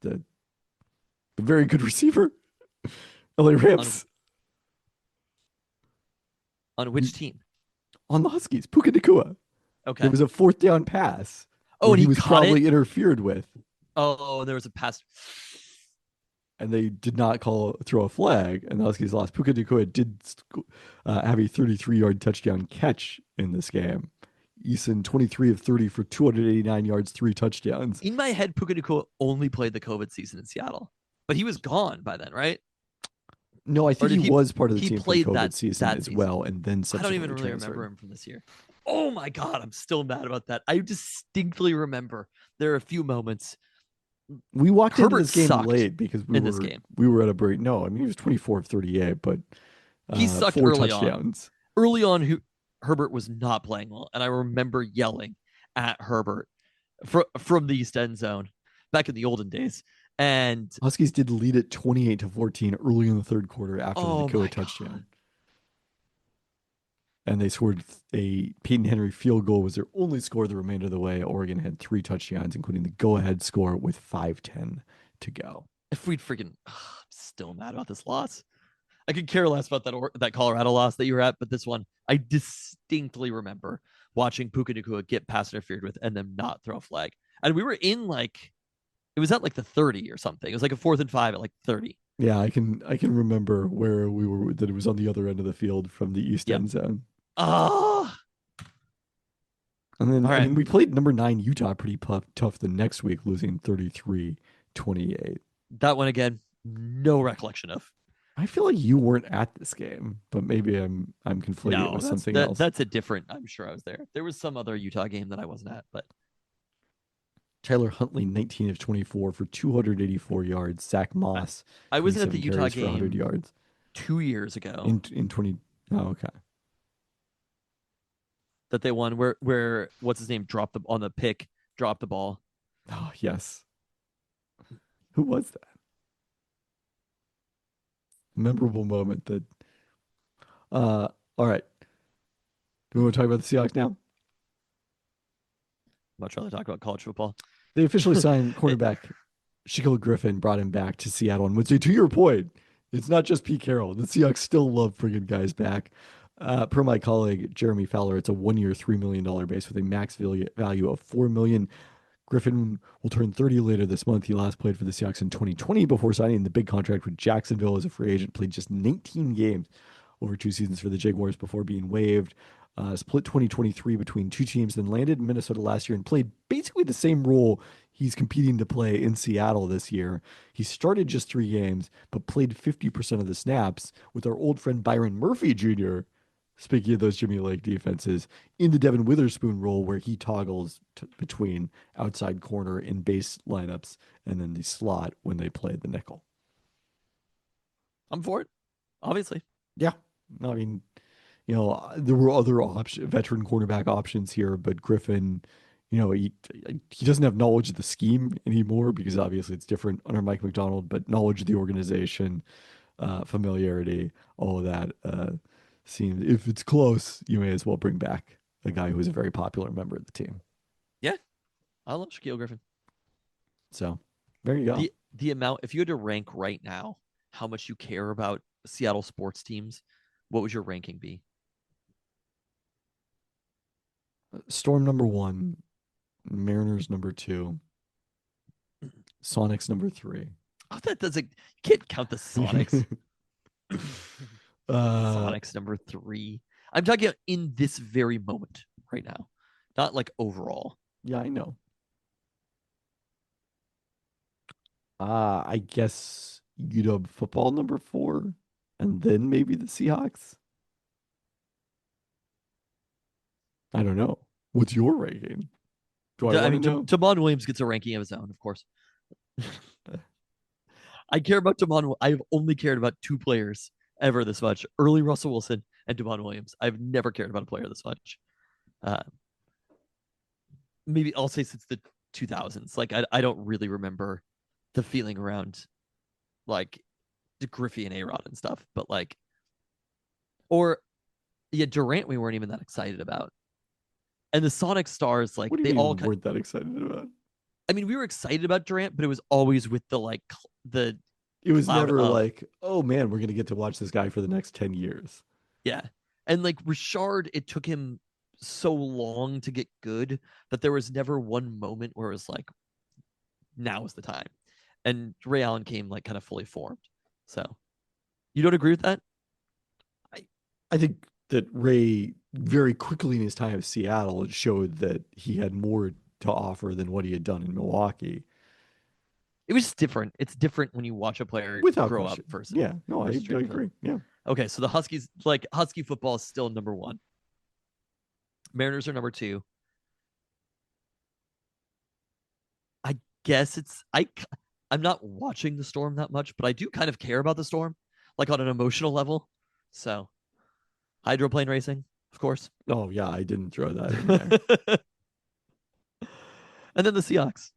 the very good receiver, LA Rams, On which team? on the Huskies. Puka Nakua. Okay. There was a 4th down pass. Oh, where and he he was caught probably it? interfered with, Oh, there was a pass. and they did not throw a flag, and the Huskies lost. Puka Nakua did have a 33-yard touchdown catch in this game. Eason 23 of 30 for 289 yards, 3 touchdowns. In my head, Puka Nakua only played the COVID season in Seattle, but he was gone by then, right? No, I think did he he- was part of the he team for the played COVID that season as season. well, and then I don't even subsequently really transferred. remember him from this year. Oh my God, I'm still mad about that. I distinctly remember there are a few moments. We walked into Herbert this game sucked late because in this game. we were at a break. No, I mean he was 24 of 38, but He sucked 4 early on. touchdowns. Early on, Herbert was not playing well, and I remember yelling at Herbert from the East End zone back in the olden days. And Huskies did lead it 28-14 early in the 3rd quarter after Oh the my Nakua touchdown. And they scored a Peyton Henry field goal was their only score the remainder of the way. Oregon had 3 touchdowns, including the go-ahead score with 5:10 to go. if we'd freaking, I'm still mad about this loss. I could care less about that Colorado loss that you were at, but this one, I distinctly remember watching Puka Nakua get pass interfered with and then not throw a flag. And we were in it was at the 30 or something. It was like a 4th and 5 at 30. Yeah, I can remember where we were, that it was on the other end of the field from the East Yep. End zone. Ah, And then All I right. mean, we played number 9 Utah pretty tough the next week, losing 33-28. that one again, no recollection of. I feel like you weren't at this game, but maybe I'm conflating it No, with that's, something that, else. that's a different. I'm sure I was there. There was some other Utah game that I wasn't at, but Tyler Huntley, 19 of 24 for 284 yards. Zach Moss, I wasn't at the 27 Utah carries for 100 game yards 2 years ago in 20. Oh, okay. that they won. Where what's his name dropped on the pick, dropped the ball. Oh, yes. Who was that? Memorable moment that. All right. Do we want to talk about the Seahawks now? Much rather talk about college football. They officially signed cornerback Shaquille Griffin, brought him back to Seattle on Wednesday. To your point, it's not just Pete Carroll. The Seahawks still love bringing guys back. Per my colleague Jeremy Fowler, it's a 1-year, $3 million base with a max value of $4 million. Griffin will turn 30 later this month. He last played for the Seahawks in 2020 before signing the big contract with Jacksonville as a free agent. Played just 19 games over 2 seasons for the Jaguars before being waived. Split 2023 between 2 teams, then landed in Minnesota last year and played basically the same role he's competing to play in Seattle this year. He started just 3 games, but played 50% of the snaps with our old friend Byron Murphy Jr., speaking of those Jimmy Lake defenses, in the Devin Witherspoon role where he toggles between outside corner in base lineups and then the slot when they play the nickel. I'm for it, obviously. Yeah. I mean, there were other veteran cornerback options here, but Griffin, he doesn't have knowledge of the scheme anymore because obviously it's different under Mike McDonald, but knowledge of the organization, familiarity, all of that. seems if it's close, you may as well bring back a guy who was a very popular member of the team. Yeah, I love Shaquille Griffin. So there you go. The amount, if you had to rank right now how much you care about Seattle sports teams, what would your ranking be? Storm number 1, Mariners number 2, Sonics number 3. Oh, that doesn't. You can't count the Sonics. uh, Sonics number 3. I'm talking about in this very moment right now, not like overall. yeah, I know. I guess UW football number 4, and then maybe the Seahawks. I don't know. What's your ranking? Do I want to know? Damon Williams gets a ranking of his own, of course. I care about Damon. I've only cared about 2 players ever this much: early Russell Wilson and Damon Williams. I've never cared about a player this much. Maybe I'll say since the 2000s. Like I don't really remember the feeling around like Griffey and A-Rod and stuff, but like, or yeah, Durant we weren't even that excited about. And the Sonic Stars, like What do you they mean all weren't that excited about? I mean, we were excited about Durant, but it was always with the like the It was cloud never of- like, oh man, we're gonna get to watch this guy for the next 10 years. yeah. And like Richard, it took him so long to get good that there was never one moment where it was like, now is the time. And Ray Allen came like kind of fully formed. So you don't agree with that? I think that Ray very quickly in his time at Seattle showed that he had more to offer than what he had done in Milwaukee. It was just different. It's different when you watch a player Without grow question. up versus. Yeah, no, I versus straight agree. Yeah. Okay, so the Huskies, like Husky football is still number 1. Mariners are number 2. I guess I'm not watching the Storm that much, but I do kind of care about the Storm, like on an emotional level. So, hydroplane racing, of course. Oh yeah, I didn't throw that in there. And then the Seahawks.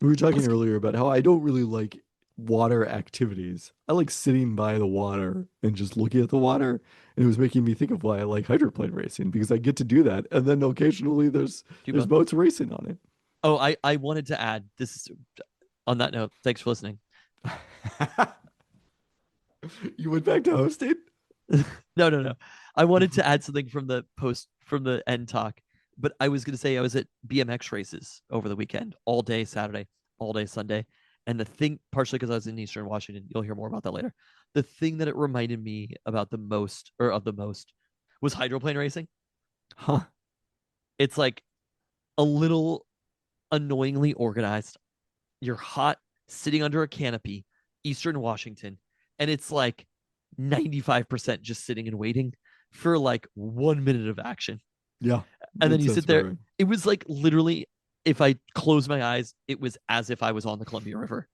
We were talking earlier about how I don't really like water activities. I like sitting by the water and just looking at the water. And it was making me think of why I like hydroplane racing, because I get to do that. And then occasionally there's boats racing on it. Oh, I wanted to add this is on that note. Thanks for listening. You went back to hosting? No. I wanted to add something from the end talk, but I was going to say I was at BMX races over the weekend, all day Saturday, all day Sunday. And the thing, partially because I was in Eastern Washington, you'll hear more about that later. The thing that it reminded me about the most was hydroplane racing. Huh. It's like a little annoyingly organized. You're hot, sitting under a canopy, Eastern Washington, and it's like 95% just sitting and waiting for like 1 minute of action. Yeah. And then you sit there. It was like literally, if I close my eyes, it was as if I was on the Columbia River.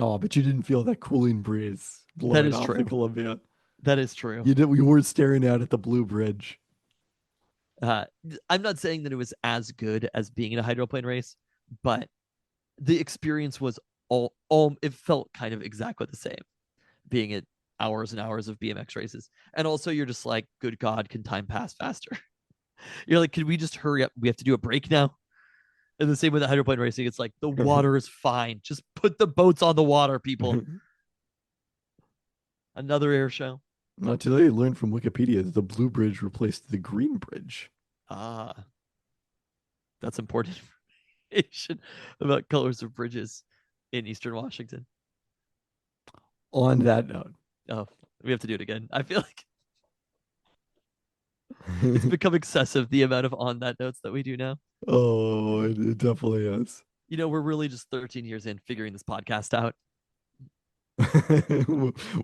Oh, but you didn't feel that cooling breeze blowing off the Columbia. That is true. You weren't staring out at the Blue Bridge. I'm not saying that it was as good as being in a hydroplane race, but the experience was all it felt kind of exactly the same, being at hours and hours of BMX races. And also you're just like, good God, can time pass faster? You're like, can we just hurry up? We have to do a break now. And the same with the hydroplane racing. It's like, the water is fine. Just put the boats on the water, people. Another air show. Not today, I learned from Wikipedia that the Blue Bridge replaced the Green Bridge. Ah, that's important information about colors of bridges in Eastern Washington. On that note. Oh, we have to do it again. I feel like it's become excessive, the amount of on that notes that we do now. Oh, it definitely is. You know, we're really just 13 years in figuring this podcast out.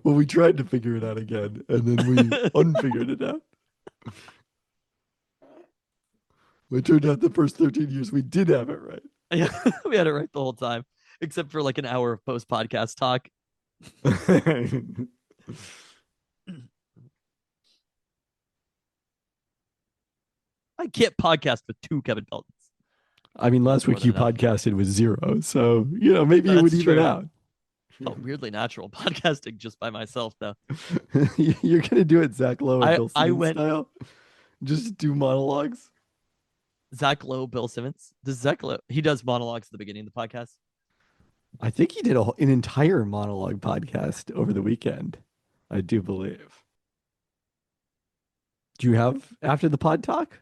Well, we tried to figure it out again, and then we unfigured it out. It turned out the first 13 years we did have it right. Yeah, we had it right the whole time, except for like an hour of post-podcast talk. I can't podcast with 2 Kevin Peltons. I mean, last week you podcasted with 0, so maybe it would even out. Felt weirdly natural podcasting just by myself, though. You're gonna do it Zach Lowe and Bill I Simmons went style? Just do monologues? Zach Lowe, Bill Simmons. Does Zach Lowe? He does monologues at the beginning of the podcast. I think he did an entire monologue podcast over the weekend. I do believe. Do you have after the pod talk?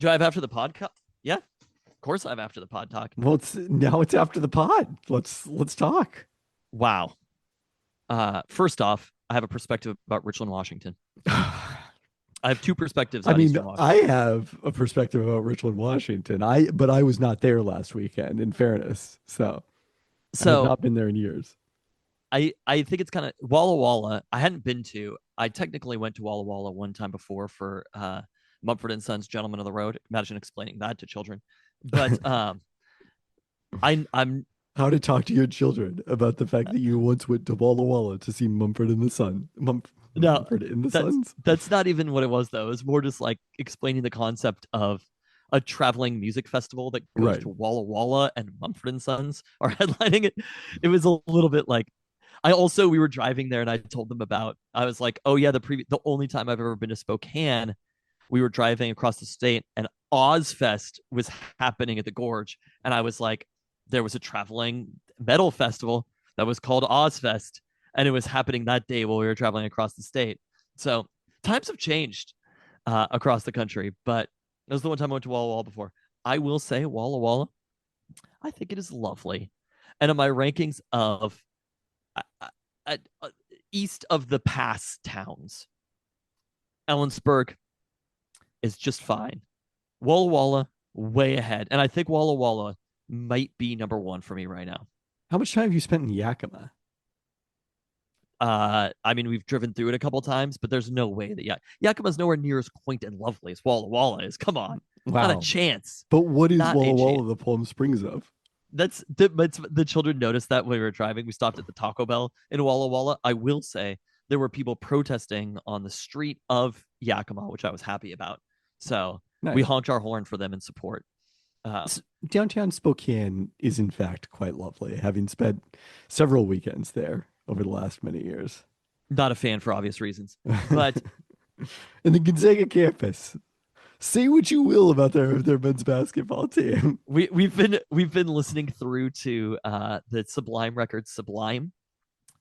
Do I have after the podcast? Yeah, of course I have after the pod talk. Well, now it's after the pod. Let's talk. Wow. First off, I have a perspective about Richland, Washington. I have two perspectives. I On mean, Eastern Washington. I have a perspective about Richland, Washington. But I was not there last weekend. In fairness, so I have not been there in years. I think it's kind of Walla Walla. I hadn't been to. I technically went to Walla Walla one time before for Mumford and Sons, Gentlemen of the Road. Imagine explaining that to children. But I'm how to talk to your children about the fact that you once went to Walla Walla to see Mumford and the Son. Mumford and the Sons. That's not even what it was, though. It was more just like explaining the concept of a traveling music festival that goes to Walla Walla and Mumford and Sons are headlining it. It was a little bit like we were driving there and I told them about, I was like, oh yeah, the only time I've ever been to Spokane, we were driving across the state and Ozfest was happening at the Gorge. And I was like, there was a traveling metal festival that was called Ozfest. And it was happening that day while we were traveling across the state. So times have changed across the country, but that was the one time I went to Walla Walla before. I will say Walla Walla, I think it is lovely. And in my rankings of east of the pass towns, Ellensburg is just fine. Walla Walla, way ahead. And I think Walla Walla might be number one for me right now. How much time have you spent in Yakima? I mean, we've driven through it a couple times, but there's no way that Yakima's nowhere near as quaint and lovely as Walla Walla is. Come on. Wow. Not a chance. But what is Walla Walla the Palm Springs of? That's the children noticed that when we were driving. We stopped at the Taco Bell in Walla Walla. I will say there were people protesting on the street of Yakima, which I was happy about. So we honked our horn for them in support. Downtown Spokane is in fact quite lovely, having spent several weekends there over the last many years. Not a fan for obvious reasons, but in the Gonzaga campus, say what you will about their men's basketball team. We've been listening through to the Sublime record Sublime.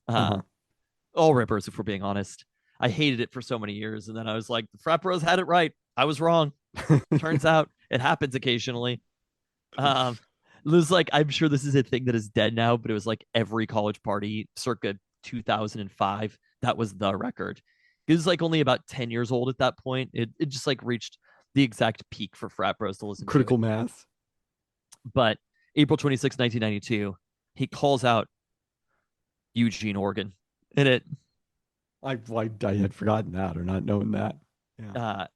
All rippers, if we're being honest. I hated it for so many years, and then I was like, the frat bros had it right. I was wrong. Turns out it happens occasionally. It was like, I'm sure this is a thing that is dead now, but it was like every college party circa 2005. That was the record. It was like only about 10 years old at that point. It just like reached the exact peak for frat bros to listen Critical to. mass. But April 26, 1992, he calls out Eugene, Oregon. In it, I had forgotten that or not known that.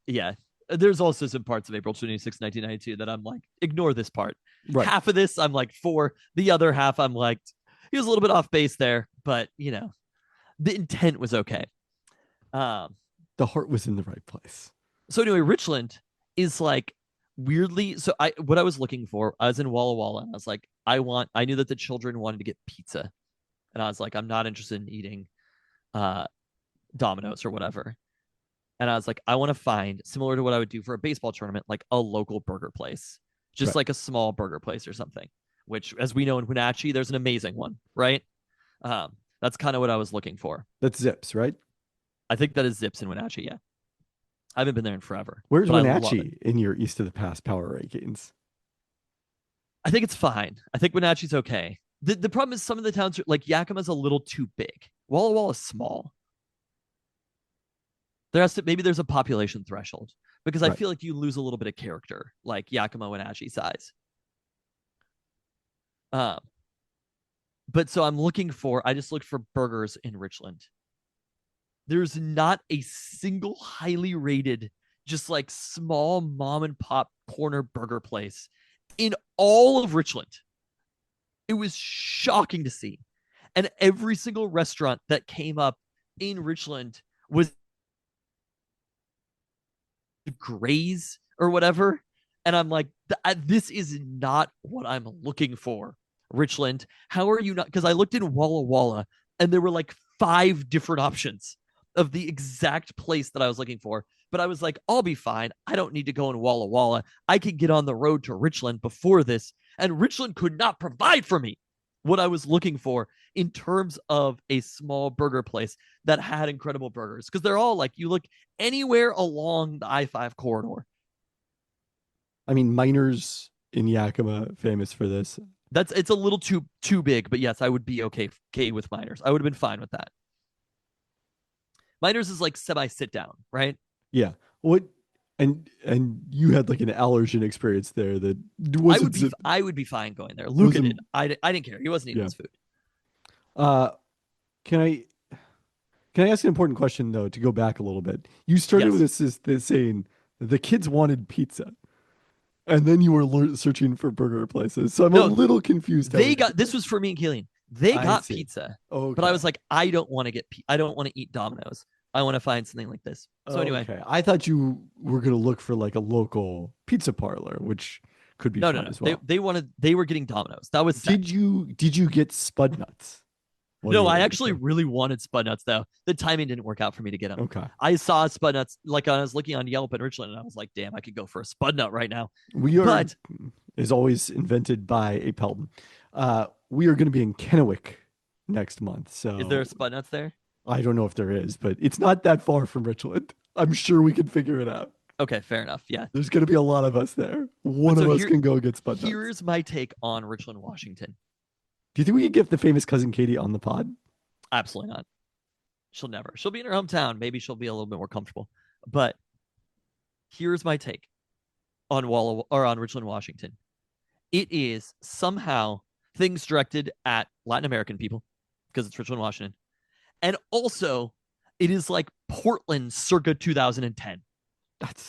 Yeah. There's also some parts of April 26, 1992 that I'm like, ignore this part. Right. Half of this I'm like for. The other half I'm like, he was a little bit off base there, but you know, the intent was okay. The heart was in the right place. So anyway, Richland is like weirdly. So what I was looking for, I was in Walla Walla, and I was like, I knew that the children wanted to get pizza, and I was like, I'm not interested in eating Domino's or whatever. And I was like, I want to find, similar to what I would do for a baseball tournament, like a local burger place, just like a small burger place or something, which, as we know in Wenatchee, there's an amazing one, right? That's kind of what I was looking for. That's Zips, right? I think that is Zips in Wenatchee, yeah. I haven't been there in forever. Where's Wenatchee in your East of the Pass power rankings? I think it's fine. I think Wenatchee's okay. The problem is some of the towns, like Yakima's a little too big. Walla Walla is small. Maybe there's a population threshold because I feel like you lose a little bit of character, like Yakima, Wenatchee size. But so I just looked for burgers in Richland. There's not a single highly rated, just like small mom and pop corner burger place in all of Richland. It was shocking to see. And every single restaurant that came up in Richland was Graze or whatever. And I'm like, this is not what I'm looking for. Richland. How are you not? Because I looked in Walla Walla and there were like 5 different options of the exact place that I was looking for. But I was like, I'll be fine. I don't need to go in Walla Walla. I could get on the road to Richland before this. And Richland could not provide for me what I was looking for in terms of a small burger place that had incredible burgers. Because they're all like, you look anywhere along the I-5 corridor. I mean, Miners in Yakima, famous for this. It's a little too big, but yes, I would be okay with Miners. I would have been fine with that. Miners is like semi sit down, right? Yeah. What? And you had like an allergen experience there that wasn't. I would be fine going there. Luca did. I didn't care. He wasn't eating his food. Can I ask an important question though? To go back a little bit, you started with this saying the kids wanted pizza. And then you were searching for burger places. So I'm a little confused. This was for me and Keelan. They got pizza. Okay. But I was like, I don't want to eat Domino's. I want to find something like this. So anyway. I thought you were going to look for like a local pizza parlor, which could be fun as well. They were getting Domino's. That was set. Did you get Spud Nuts? No, I actually really wanted Spud Nuts though. The timing didn't work out for me to get them. Okay. I saw Spud Nuts like I was looking on Yelp in Richland, and I was like, "Damn, I could go for a Spud Nut right now." Is always invented by a Pelton. We are going to be in Kennewick next month. So is there a Spud Nuts there? I don't know if there is, but it's not that far from Richland. I'm sure we can figure it out. Okay, fair enough. Yeah, there's going to be a lot of us there. One of us can go get Spud Nuts. Here's my take on Richland, Washington. Do you think we could get the famous cousin Katie on the pod? Absolutely not. She'll never. She'll be in her hometown. Maybe she'll be a little bit more comfortable. But here's my take on Richland, Washington. It is somehow things directed at Latin American people because it's Richland, Washington. And also, it is like Portland circa 2010. It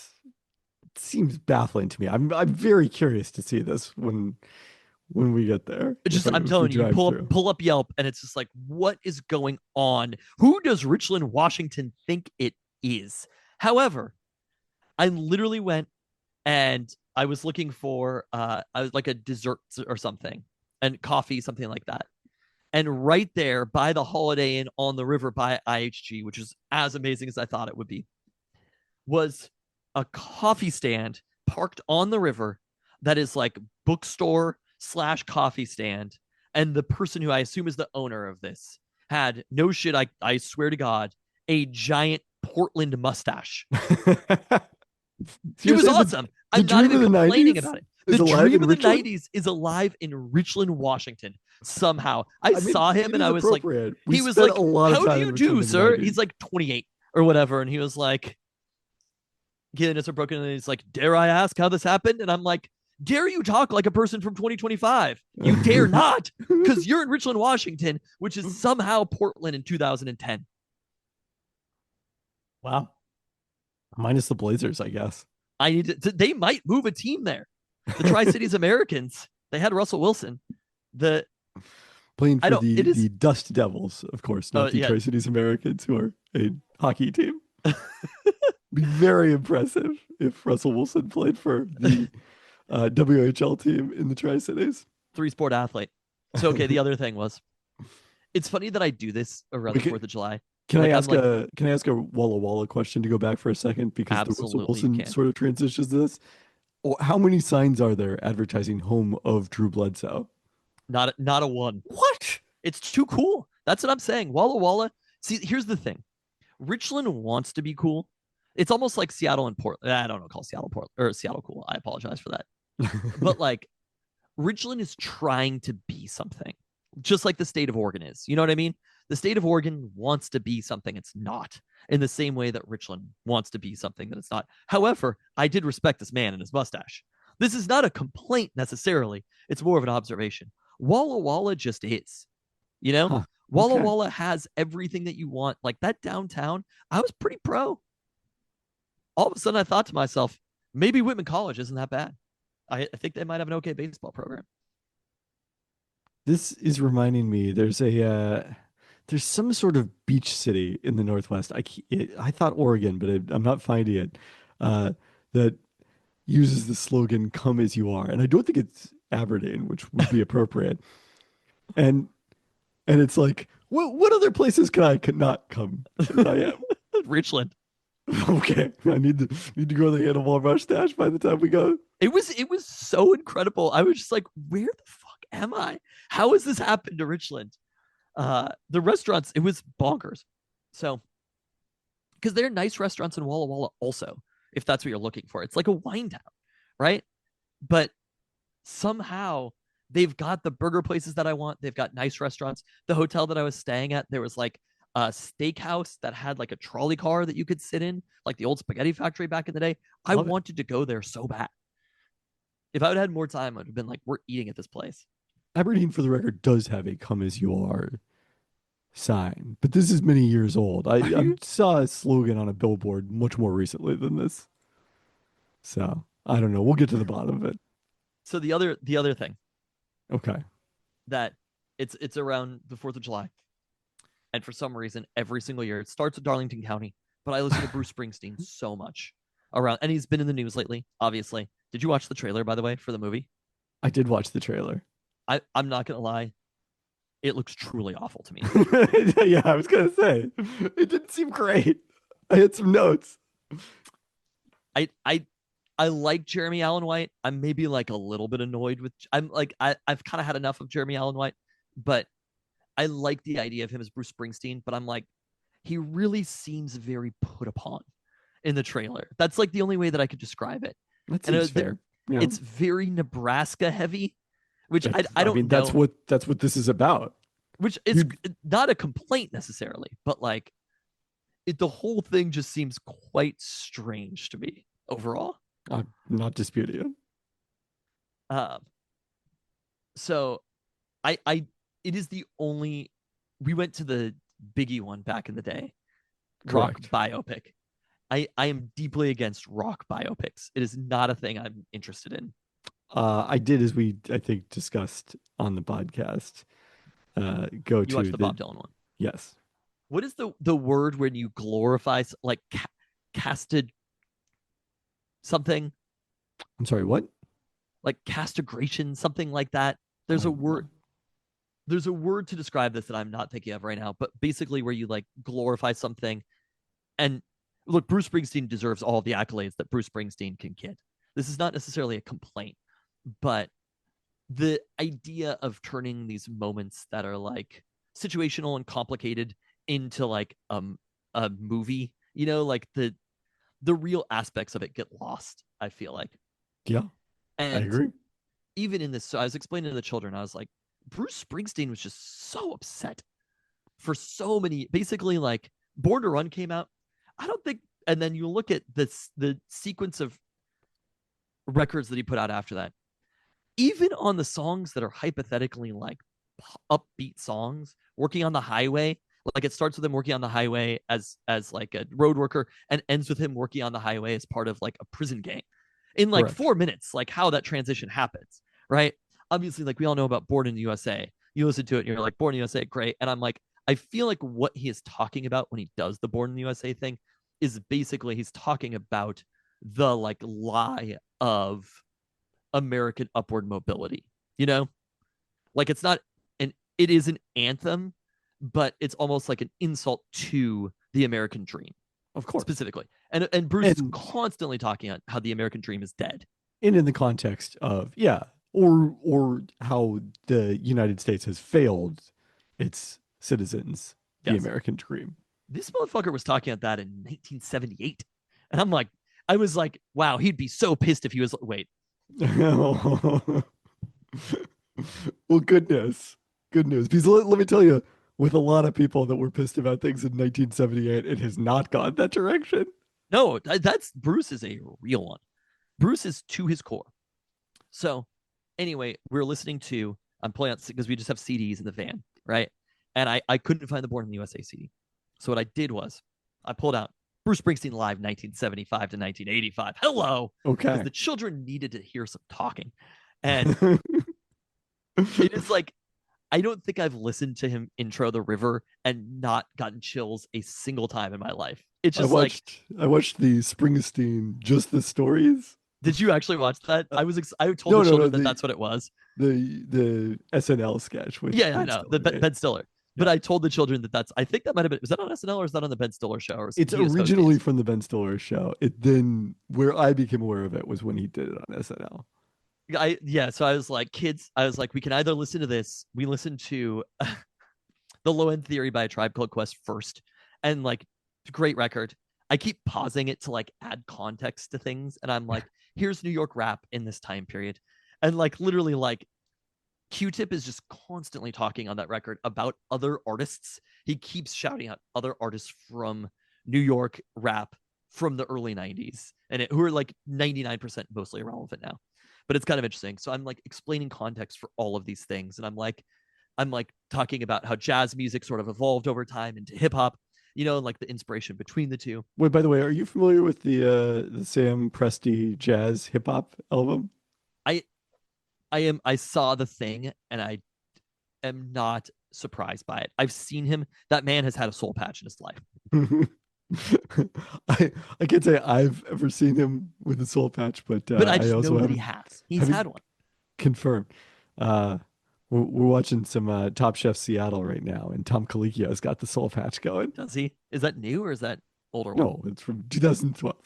seems baffling to me. I'm very curious to see this when we get there. I'm telling you, pull up Yelp and it's just like, what is going on? Who does Richland, Washington think it is? However, I literally went and I was looking for I was like a dessert or something and coffee, something like that. And right there by the Holiday Inn on the river by IHG, which is as amazing as I thought it would be, was a coffee stand parked on the river that is like bookstore / coffee stand, and the person who I assume is the owner of this had, no shit, I swear to God, a giant Portland mustache. It was awesome. I'm not even complaining about it. The dream of the 90s is alive in Richland, Washington. Somehow. I saw him and I was like, he was like, how do you do, sir? He's like 28 or whatever. And he was like, Gillian are broken. And he's like, dare I ask how this happened? And I'm like, dare you talk like a person from 2025? You dare not, because you're in Richland, Washington, which is somehow Portland in 2010. Wow. Minus the Blazers, I guess. They might move a team there. The Tri-Cities Americans. They had Russell Wilson. Playing for the Dust Devils, of course, not the Tri-Cities Americans, who are a hockey team. Be very impressive if Russell Wilson played for the WHL team in the Tri-Cities. 3-sport athlete. So, okay, the other thing was, it's funny that I do this around the 4th of July. Can I ask a Walla Walla question to go back for a second? Because the Russell Wilson sort of transitions this. How many signs are there advertising home of Drew Bledsoe? Not a one. What? It's too cool. That's what I'm saying. Walla Walla. See, here's the thing. Richland wants to be cool. It's almost like Seattle and Portland. I don't know, call Seattle Portland or Seattle cool. I apologize for that. But like, Richland is trying to be something, just like the state of Oregon is. You know what I mean? The state of Oregon wants to be something it's not, in the same way that Richland wants to be something that it's not. However, I did respect this man and his mustache. This is not a complaint necessarily. It's more of an observation. Walla Walla just is. You know? Huh. Walla Walla has everything that you want. Like that downtown, I was pretty pro. All of a sudden, I thought to myself, maybe Whitman College isn't that bad. I think they might have an okay baseball program. This is reminding me, there's some sort of beach city in the Northwest. I thought Oregon, but I'm not finding it, that uses the slogan, come as you are. And I don't think it's Aberdeen, which would be appropriate. and it's like, what other places could not come? And I am. Richland. Okay, I need to go to the Handlebar Mustache by the time we go. It was so incredible. I was just like, where the fuck am I? How has this happened to Richland? The restaurants, it was bonkers. So, because they're nice restaurants in Walla Walla also, if that's what you're looking for. It's like a wine town, right? But somehow they've got the burger places that I want. They've got nice restaurants. The hotel that I was staying at, there was like a steakhouse that had like a trolley car that you could sit in, like the old spaghetti factory back in the day. I Love it. wanted to go there so bad. If I would have had more time, I'd have been like, we're eating at this place. Aberdeen, for the record, does have a "Come as You Are" sign, but this is many years old. I saw a slogan on a billboard much more recently than this. So I don't know. We'll get to the bottom of it. So the other thing Okay. that it's around the 4th of July. And for some reason, every single year, it starts with Darlington County, but I listen to Bruce Springsteen so much around, and he's been in the news lately, obviously. Did you watch the trailer, by the way, for the movie? I did watch the trailer. I'm not going to lie. It looks truly awful to me. Yeah, I was going to say, it didn't seem great. I had some notes. I like Jeremy Allen White. I'm maybe like a little bit annoyed with, I've kind of had enough of Jeremy Allen White, but I like the idea of him as Bruce Springsteen, but I'm like, he really seems very put upon in the trailer. That's like the only way that I could describe it. That seems fair. Yeah. It's very Nebraska heavy, which I don't mean, know. that's what this is about. Which is not a complaint necessarily, but like the whole thing just seems quite strange to me overall. I'm not disputing it. So it is the only, we went to the Biggie one back in the day. Correct. Rock biopic. I am deeply against rock biopics. It is not a thing I'm interested in. I did, as I think discussed on the podcast. You watched the Bob Dylan one. Yes. What is the word when you glorify like casted something? I'm sorry, what? Like castigration, something like that. There's a word. There's a word to describe this that I'm not thinking of right now, but basically where you like glorify something. And look, Bruce Springsteen deserves all the accolades that Bruce Springsteen can get. This is not necessarily a complaint, but the idea of turning these moments that are like situational and complicated into like a movie, you know, like the real aspects of it get lost, I feel like. Yeah, and I agree. Even in this, so I was explaining to the children, I was like, Bruce Springsteen was just so upset for so many, basically like Born to Run came out. I don't think, and then you look at the sequence of records that he put out after that, even on the songs that are hypothetically like upbeat songs, Working on the Highway, like it starts with him working on the highway as like a road worker and ends with him working on the highway as part of like a prison gang in like Correct. 4 minutes, like how that transition happens, right? Obviously, like we all know about Born in the USA. You listen to it and you're like, Born in the USA, great. And I'm like, I feel like what he is talking about when he does the Born in the USA thing is basically he's talking about the like lie of American upward mobility, you know? Like it's not it is an anthem, but it's almost like an insult to the American dream, Of course. specifically. And Bruce is constantly talking about how the American dream is dead. And in the context of, yeah, or how the United States has failed its citizens, the Yes. American dream. This motherfucker was talking about that in 1978. And I'm like, I was like, wow, he'd be so pissed if he was, wait. Well, good news. Because let me tell you, with a lot of people that were pissed about things in 1978, it has not gone that direction. No, that's Bruce is a real one. Bruce is to his core. So anyway, we're listening to, I'm pulling out because we just have CDs in the van, right? And I couldn't find the Born in the USA CD. So what I did was I pulled out Bruce Springsteen Live 1975 to 1985. Hello. Okay. Because the children needed to hear some talking. And it is like, I don't think I've listened to him intro The River and not gotten chills a single time in my life. It's just I watched the Springsteen Just the Stories. Did you actually watch that? I told the children that that's what it was. the SNL sketch with Yeah, I Ben know Stiller, right? Ben Stiller. But Yeah. I told the children that I think that might have been, was that on SNL or is that on the Ben Stiller show? Or It's he was hosting originally it? from the Ben Stiller show. It then where I became aware of it was when he did it on SNL. So I was like, kids, I was like, we can either listen to this, we listen to the Low End Theory by a Tribe Called Quest first, and like, great record. I keep pausing it to like add context to things, and I'm like, here's New York rap in this time period, and like literally like Q-Tip is just constantly talking on that record about other artists. He keeps shouting out other artists from New York rap from the early 90s and who are like 99% mostly irrelevant now. But it's kind of interesting. So I'm like explaining context for all of these things. And I'm like talking about how jazz music sort of evolved over time into hip hop, and like the inspiration between the two. Wait, by the way, are you familiar with the Sam Presti jazz hip hop album? I I saw the thing and I am not surprised by it. I've seen him. That man has had a soul patch in his life. I can't say I've ever seen him with a soul patch, but But I I just also know that he haven't has. He's haven't had one. confirmed. Uh, we're watching some Top Chef Seattle right now, and Tom Colicchio's got the soul patch going. Does he? Is that new or is that older one? No, it's from 2012.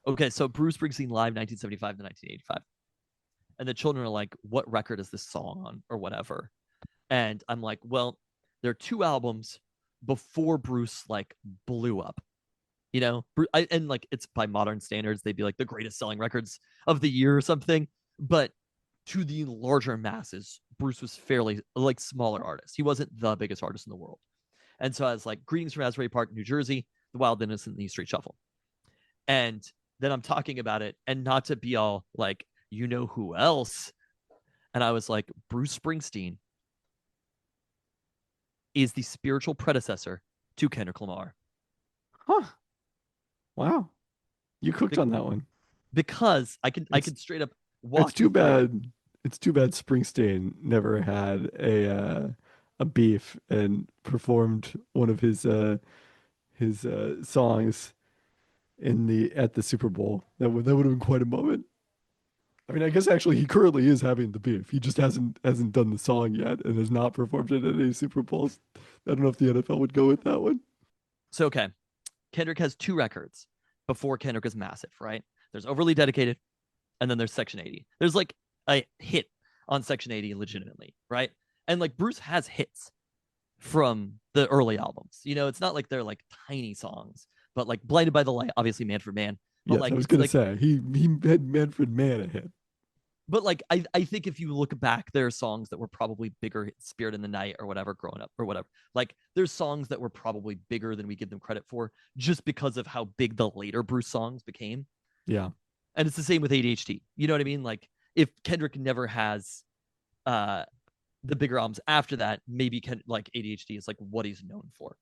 Okay, so Bruce Springsteen live 1975 to 1985. And the children are like, what record is this song on or whatever? And I'm like, well, there are two albums before Bruce like blew up. And like it's by modern standards, they'd be like the greatest selling records of the year or something. But to the larger masses, Bruce was fairly like smaller artist. He wasn't the biggest artist in the world. And so I was like, Greetings from Asbury Park, New Jersey, The Wild Innocent, and the E Street Shuffle. And then I'm talking about it, and not to be all like, who else? And I was like, Bruce Springsteen is the spiritual predecessor to Kendrick Lamar. Huh. Wow. You cooked on that one. Because I could straight up walk. It's too bad. It's too bad Springsteen never had a beef and performed one of his songs at the Super Bowl. That would have been quite a moment. I mean, I guess actually he currently is having the beef. He just hasn't done the song yet and has not performed it at any Super Bowls. I don't know if the NFL would go with that one. So okay, Kendrick has two records before Kendrick is massive, right? There's Overly Dedicated, and then there's Section 80. There's like a hit on Section 80 legitimately, right? And like Bruce has hits from the early albums. It's not like they're like tiny songs, but like Blinded by the Light, obviously Man for Man. But Yes, like I was gonna like, say he had Manfred Mann a hit. But like I think if you look back, there are songs that were probably bigger, Spirit in the Night or whatever, growing up or whatever. Like there's songs that were probably bigger than we give them credit for, just because of how big the later Bruce songs became. Yeah. And it's the same with ADHD. You know what I mean? Like if Kendrick never has the bigger albums after that, maybe like ADHD is like what he's known for,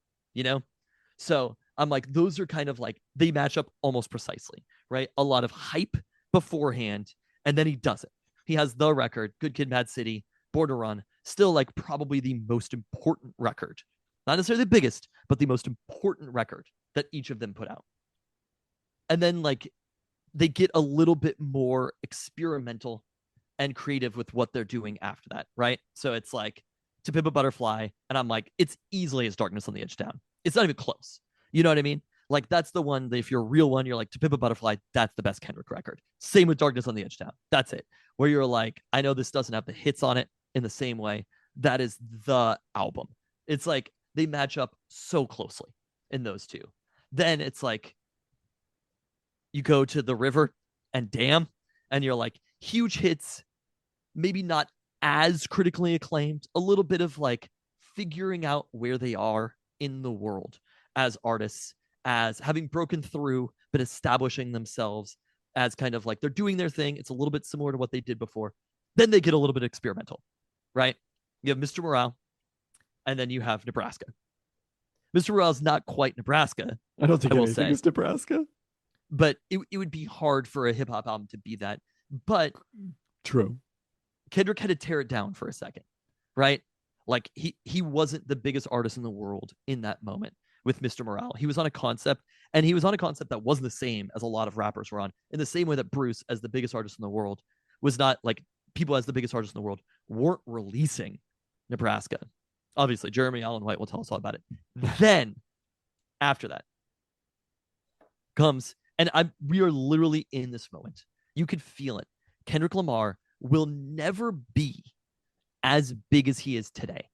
So I'm like, those are kind of like, they match up almost precisely, right? A lot of hype beforehand, and then he does it. He has the record, Good Kid, Mad City, Border Run, still like probably the most important record. Not necessarily the biggest, but the most important record that each of them put out. And then like they get a little bit more experimental and creative with what they're doing after that, right? So it's like To Pimp a Butterfly, and I'm like, it's easily as Darkness on the Edge Down. It's not even close. You know what I mean? Like that's the one that if you're a real one, you're like, To Pimp a Butterfly, that's the best Kendrick record. Same with Darkness on the Edge Down. That's it. Where you're like, I know this doesn't have the hits on it in the same way. That is the album. It's like they match up so closely in those two. Then it's like you go to The River and Damn, and you're like, huge hits, maybe not as critically acclaimed, a little bit of like figuring out where they are in the world as artists, as having broken through, but establishing themselves as kind of like they're doing their thing. It's a little bit similar to what they did before. Then they get a little bit experimental, right? You have Mr. Morale, and then you have Nebraska. Mr. Morale is not quite Nebraska. I don't think anything is Nebraska. But it would be hard for a hip hop album to be that. But true. Kendrick had to tear it down for a second, right? Like he wasn't the biggest artist in the world in that moment with Mr. Morale. He was on a concept, and he was on a concept that wasn't the same as a lot of rappers were on, in the same way that Bruce, as the biggest artist in the world, was not like people as the biggest artists in the world weren't releasing Nebraska. Obviously, Jeremy Allen White will tell us all about it. Then, after that, comes, and we are literally in this moment. You could feel it. Kendrick Lamar will never be as big as he is today.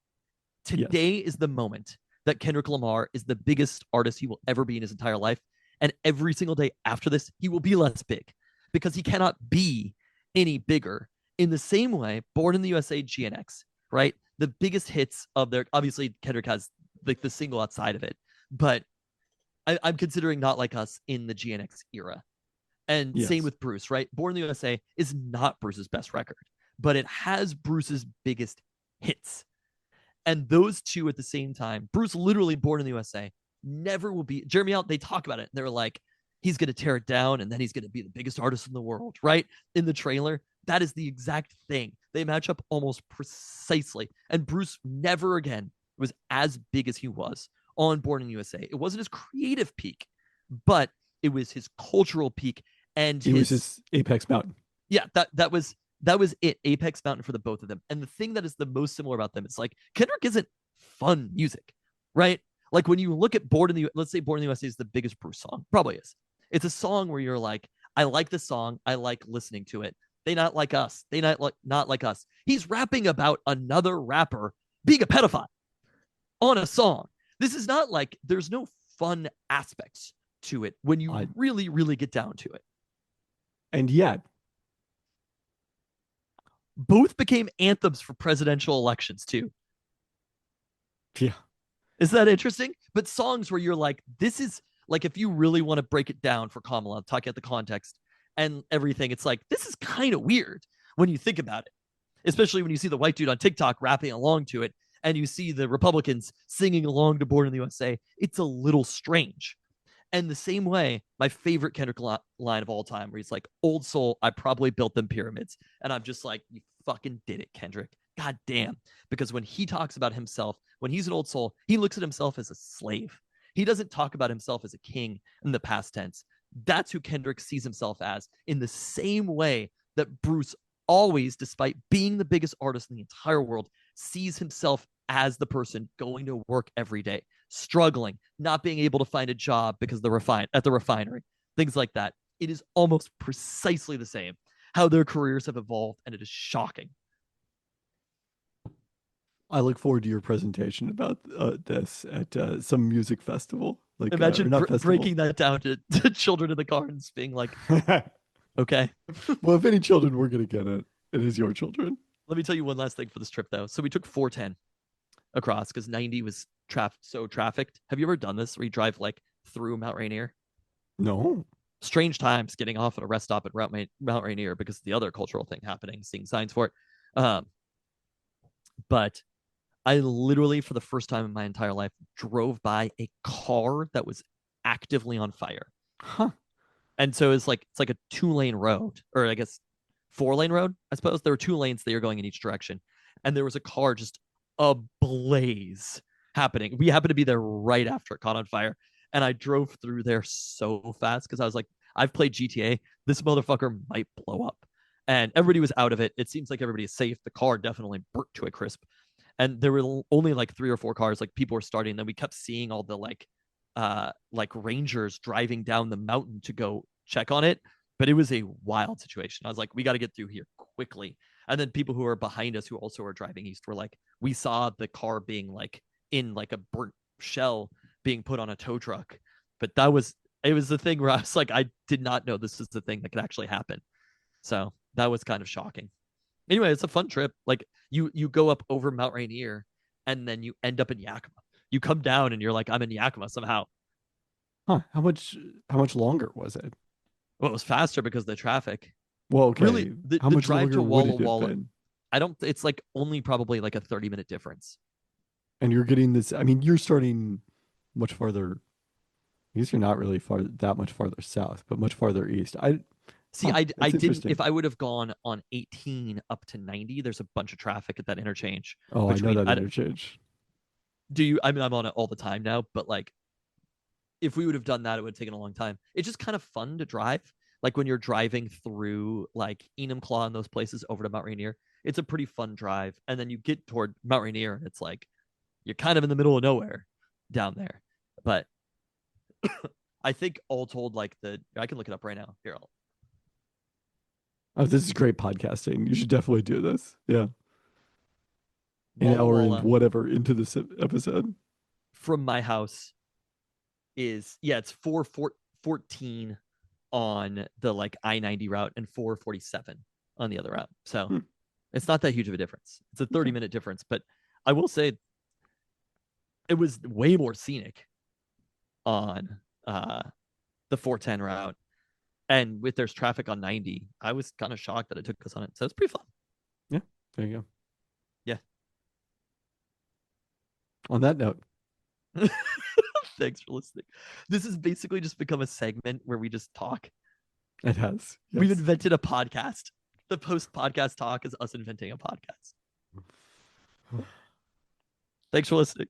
Today is the moment that Kendrick Lamar is the biggest artist he will ever be in his entire life. And every single day after this, he will be less big because he cannot be any bigger. In the same way, Born in the USA, GNX, right? The biggest hits of their, obviously Kendrick has like the single outside of it, but I'm considering Not Like Us in the GNX era. And same with Bruce, right? Born in the USA is not Bruce's best record, but it has Bruce's biggest hits. And those two at the same time, Bruce literally Born in the USA never will be. Jeremy Allen, they talk about it. They're like, he's going to tear it down and then he's going to be the biggest artist in the world, right? In the trailer, that is the exact thing. They match up almost precisely. And Bruce never again was as big as he was on Born in the USA. It wasn't his creative peak, but it was his cultural peak. And it was his Apex Mountain. Yeah, that was it. Apex Mountain for the both of them. And the thing that is the most similar about them is like Kendrick isn't fun music, right? Like when you look at let's say Born in the USA is the biggest Bruce song, probably is. It's a song where you're like, I like the song, I like listening to it. They not like us. They not like us. He's rapping about another rapper being a pedophile on a song. This is not like there's no fun aspects to it when you really, really get down to it. And yet, both became anthems for presidential elections too. Yeah. Is that interesting? But songs where you're like, this is like, if you really want to break it down for Kamala, talking about the context and everything, it's like, this is kind of weird when you think about it, especially when you see the white dude on TikTok rapping along to it and you see the Republicans singing along to Born in the USA. It's a little strange. And the same way, my favorite Kendrick line of all time, where he's like, old soul, I probably built them pyramids. And I'm just like, you fucking did it, Kendrick. God damn. Because when he talks about himself, when he's an old soul, he looks at himself as a slave. He doesn't talk about himself as a king in the past tense. That's who Kendrick sees himself as, in the same way that Bruce always, despite being the biggest artist in the entire world, sees himself as the person going to work every day, struggling, not being able to find a job because at the refinery, things like that. It is almost precisely the same how their careers have evolved, and it is shocking. I look forward to your presentation about this at some music festival. Like, imagine festival. breaking that down to children in the car and just being like, okay. Well, if any children were going to get it, it is your children. Let me tell you one last thing for this trip, though. So we took 410 across because 90 was trafficked. Have you ever done this where you drive like through Mount Rainier? No. Strange times getting off at a rest stop at Mount Rainier because of the other cultural thing happening, seeing signs for it. But I literally, for the first time in my entire life, drove by a car that was actively on fire. Huh. And so it's like a 2-lane road, or I guess 4-lane road, I suppose. There were 2 lanes that you're going in each direction. And there was a car just ablaze happening. We happened to be there right after it caught on fire. And I drove through there so fast because I was like, I've played GTA. This motherfucker might blow up. And everybody was out of it. It seems like everybody is safe. The car definitely burnt to a crisp. And there were only like 3 or 4 cars. Like people were starting. Then we kept seeing all the like rangers driving down the mountain to go check on it. But it was a wild situation. I was like, we got to get through here quickly. And then people who are behind us who also are driving east were like, we saw the car being like in like a burnt shell being put on a tow truck. But it was the thing where I was like, I did not know this is the thing that could actually happen. So that was kind of shocking. Anyway, it's a fun trip. Like you go up over Mount Rainier and then you end up in Yakima. You come down and you're like, I'm in Yakima somehow. Huh. How much longer was it? Well, it was faster because of the traffic. Well, okay. Really, the much drive to longer would Walla it have Walla, been? it's like only probably like a 30-minute difference. And you're getting this, I mean, you're starting much farther. I guess you're not really that much farther south, but much farther east. I didn't. interesting. If I would have gone on 18 up to 90, there's a bunch of traffic at that interchange. Oh, I know that interchange. Do you? I mean, I'm on it all the time now, but like, if we would have done that, it would have taken a long time. It's just kind of fun to drive. like when you're driving through like Enumclaw and those places over to Mount Rainier, it's a pretty fun drive. And then you get toward Mount Rainier and it's like you're kind of in the middle of nowhere down there. But I think all told, like I can look it up right now. Here, Oh, this is great podcasting. You should definitely do this. Yeah. An hour and Walla whatever into this episode. from my house is it's 414 on the like I-90 route and 447 on the other route. So it's not that huge of a difference. It's a 30-minute difference, but I will say it was way more scenic on the 410 route. And with there's traffic on 90, I was kind of shocked that it took us on it. So it's pretty fun. Yeah, there you go. Yeah. On that note, thanks for listening. This has basically just become a segment where we just talk. it has. Yes. We've invented a podcast. The post-podcast talk is us inventing a podcast. Thanks for listening.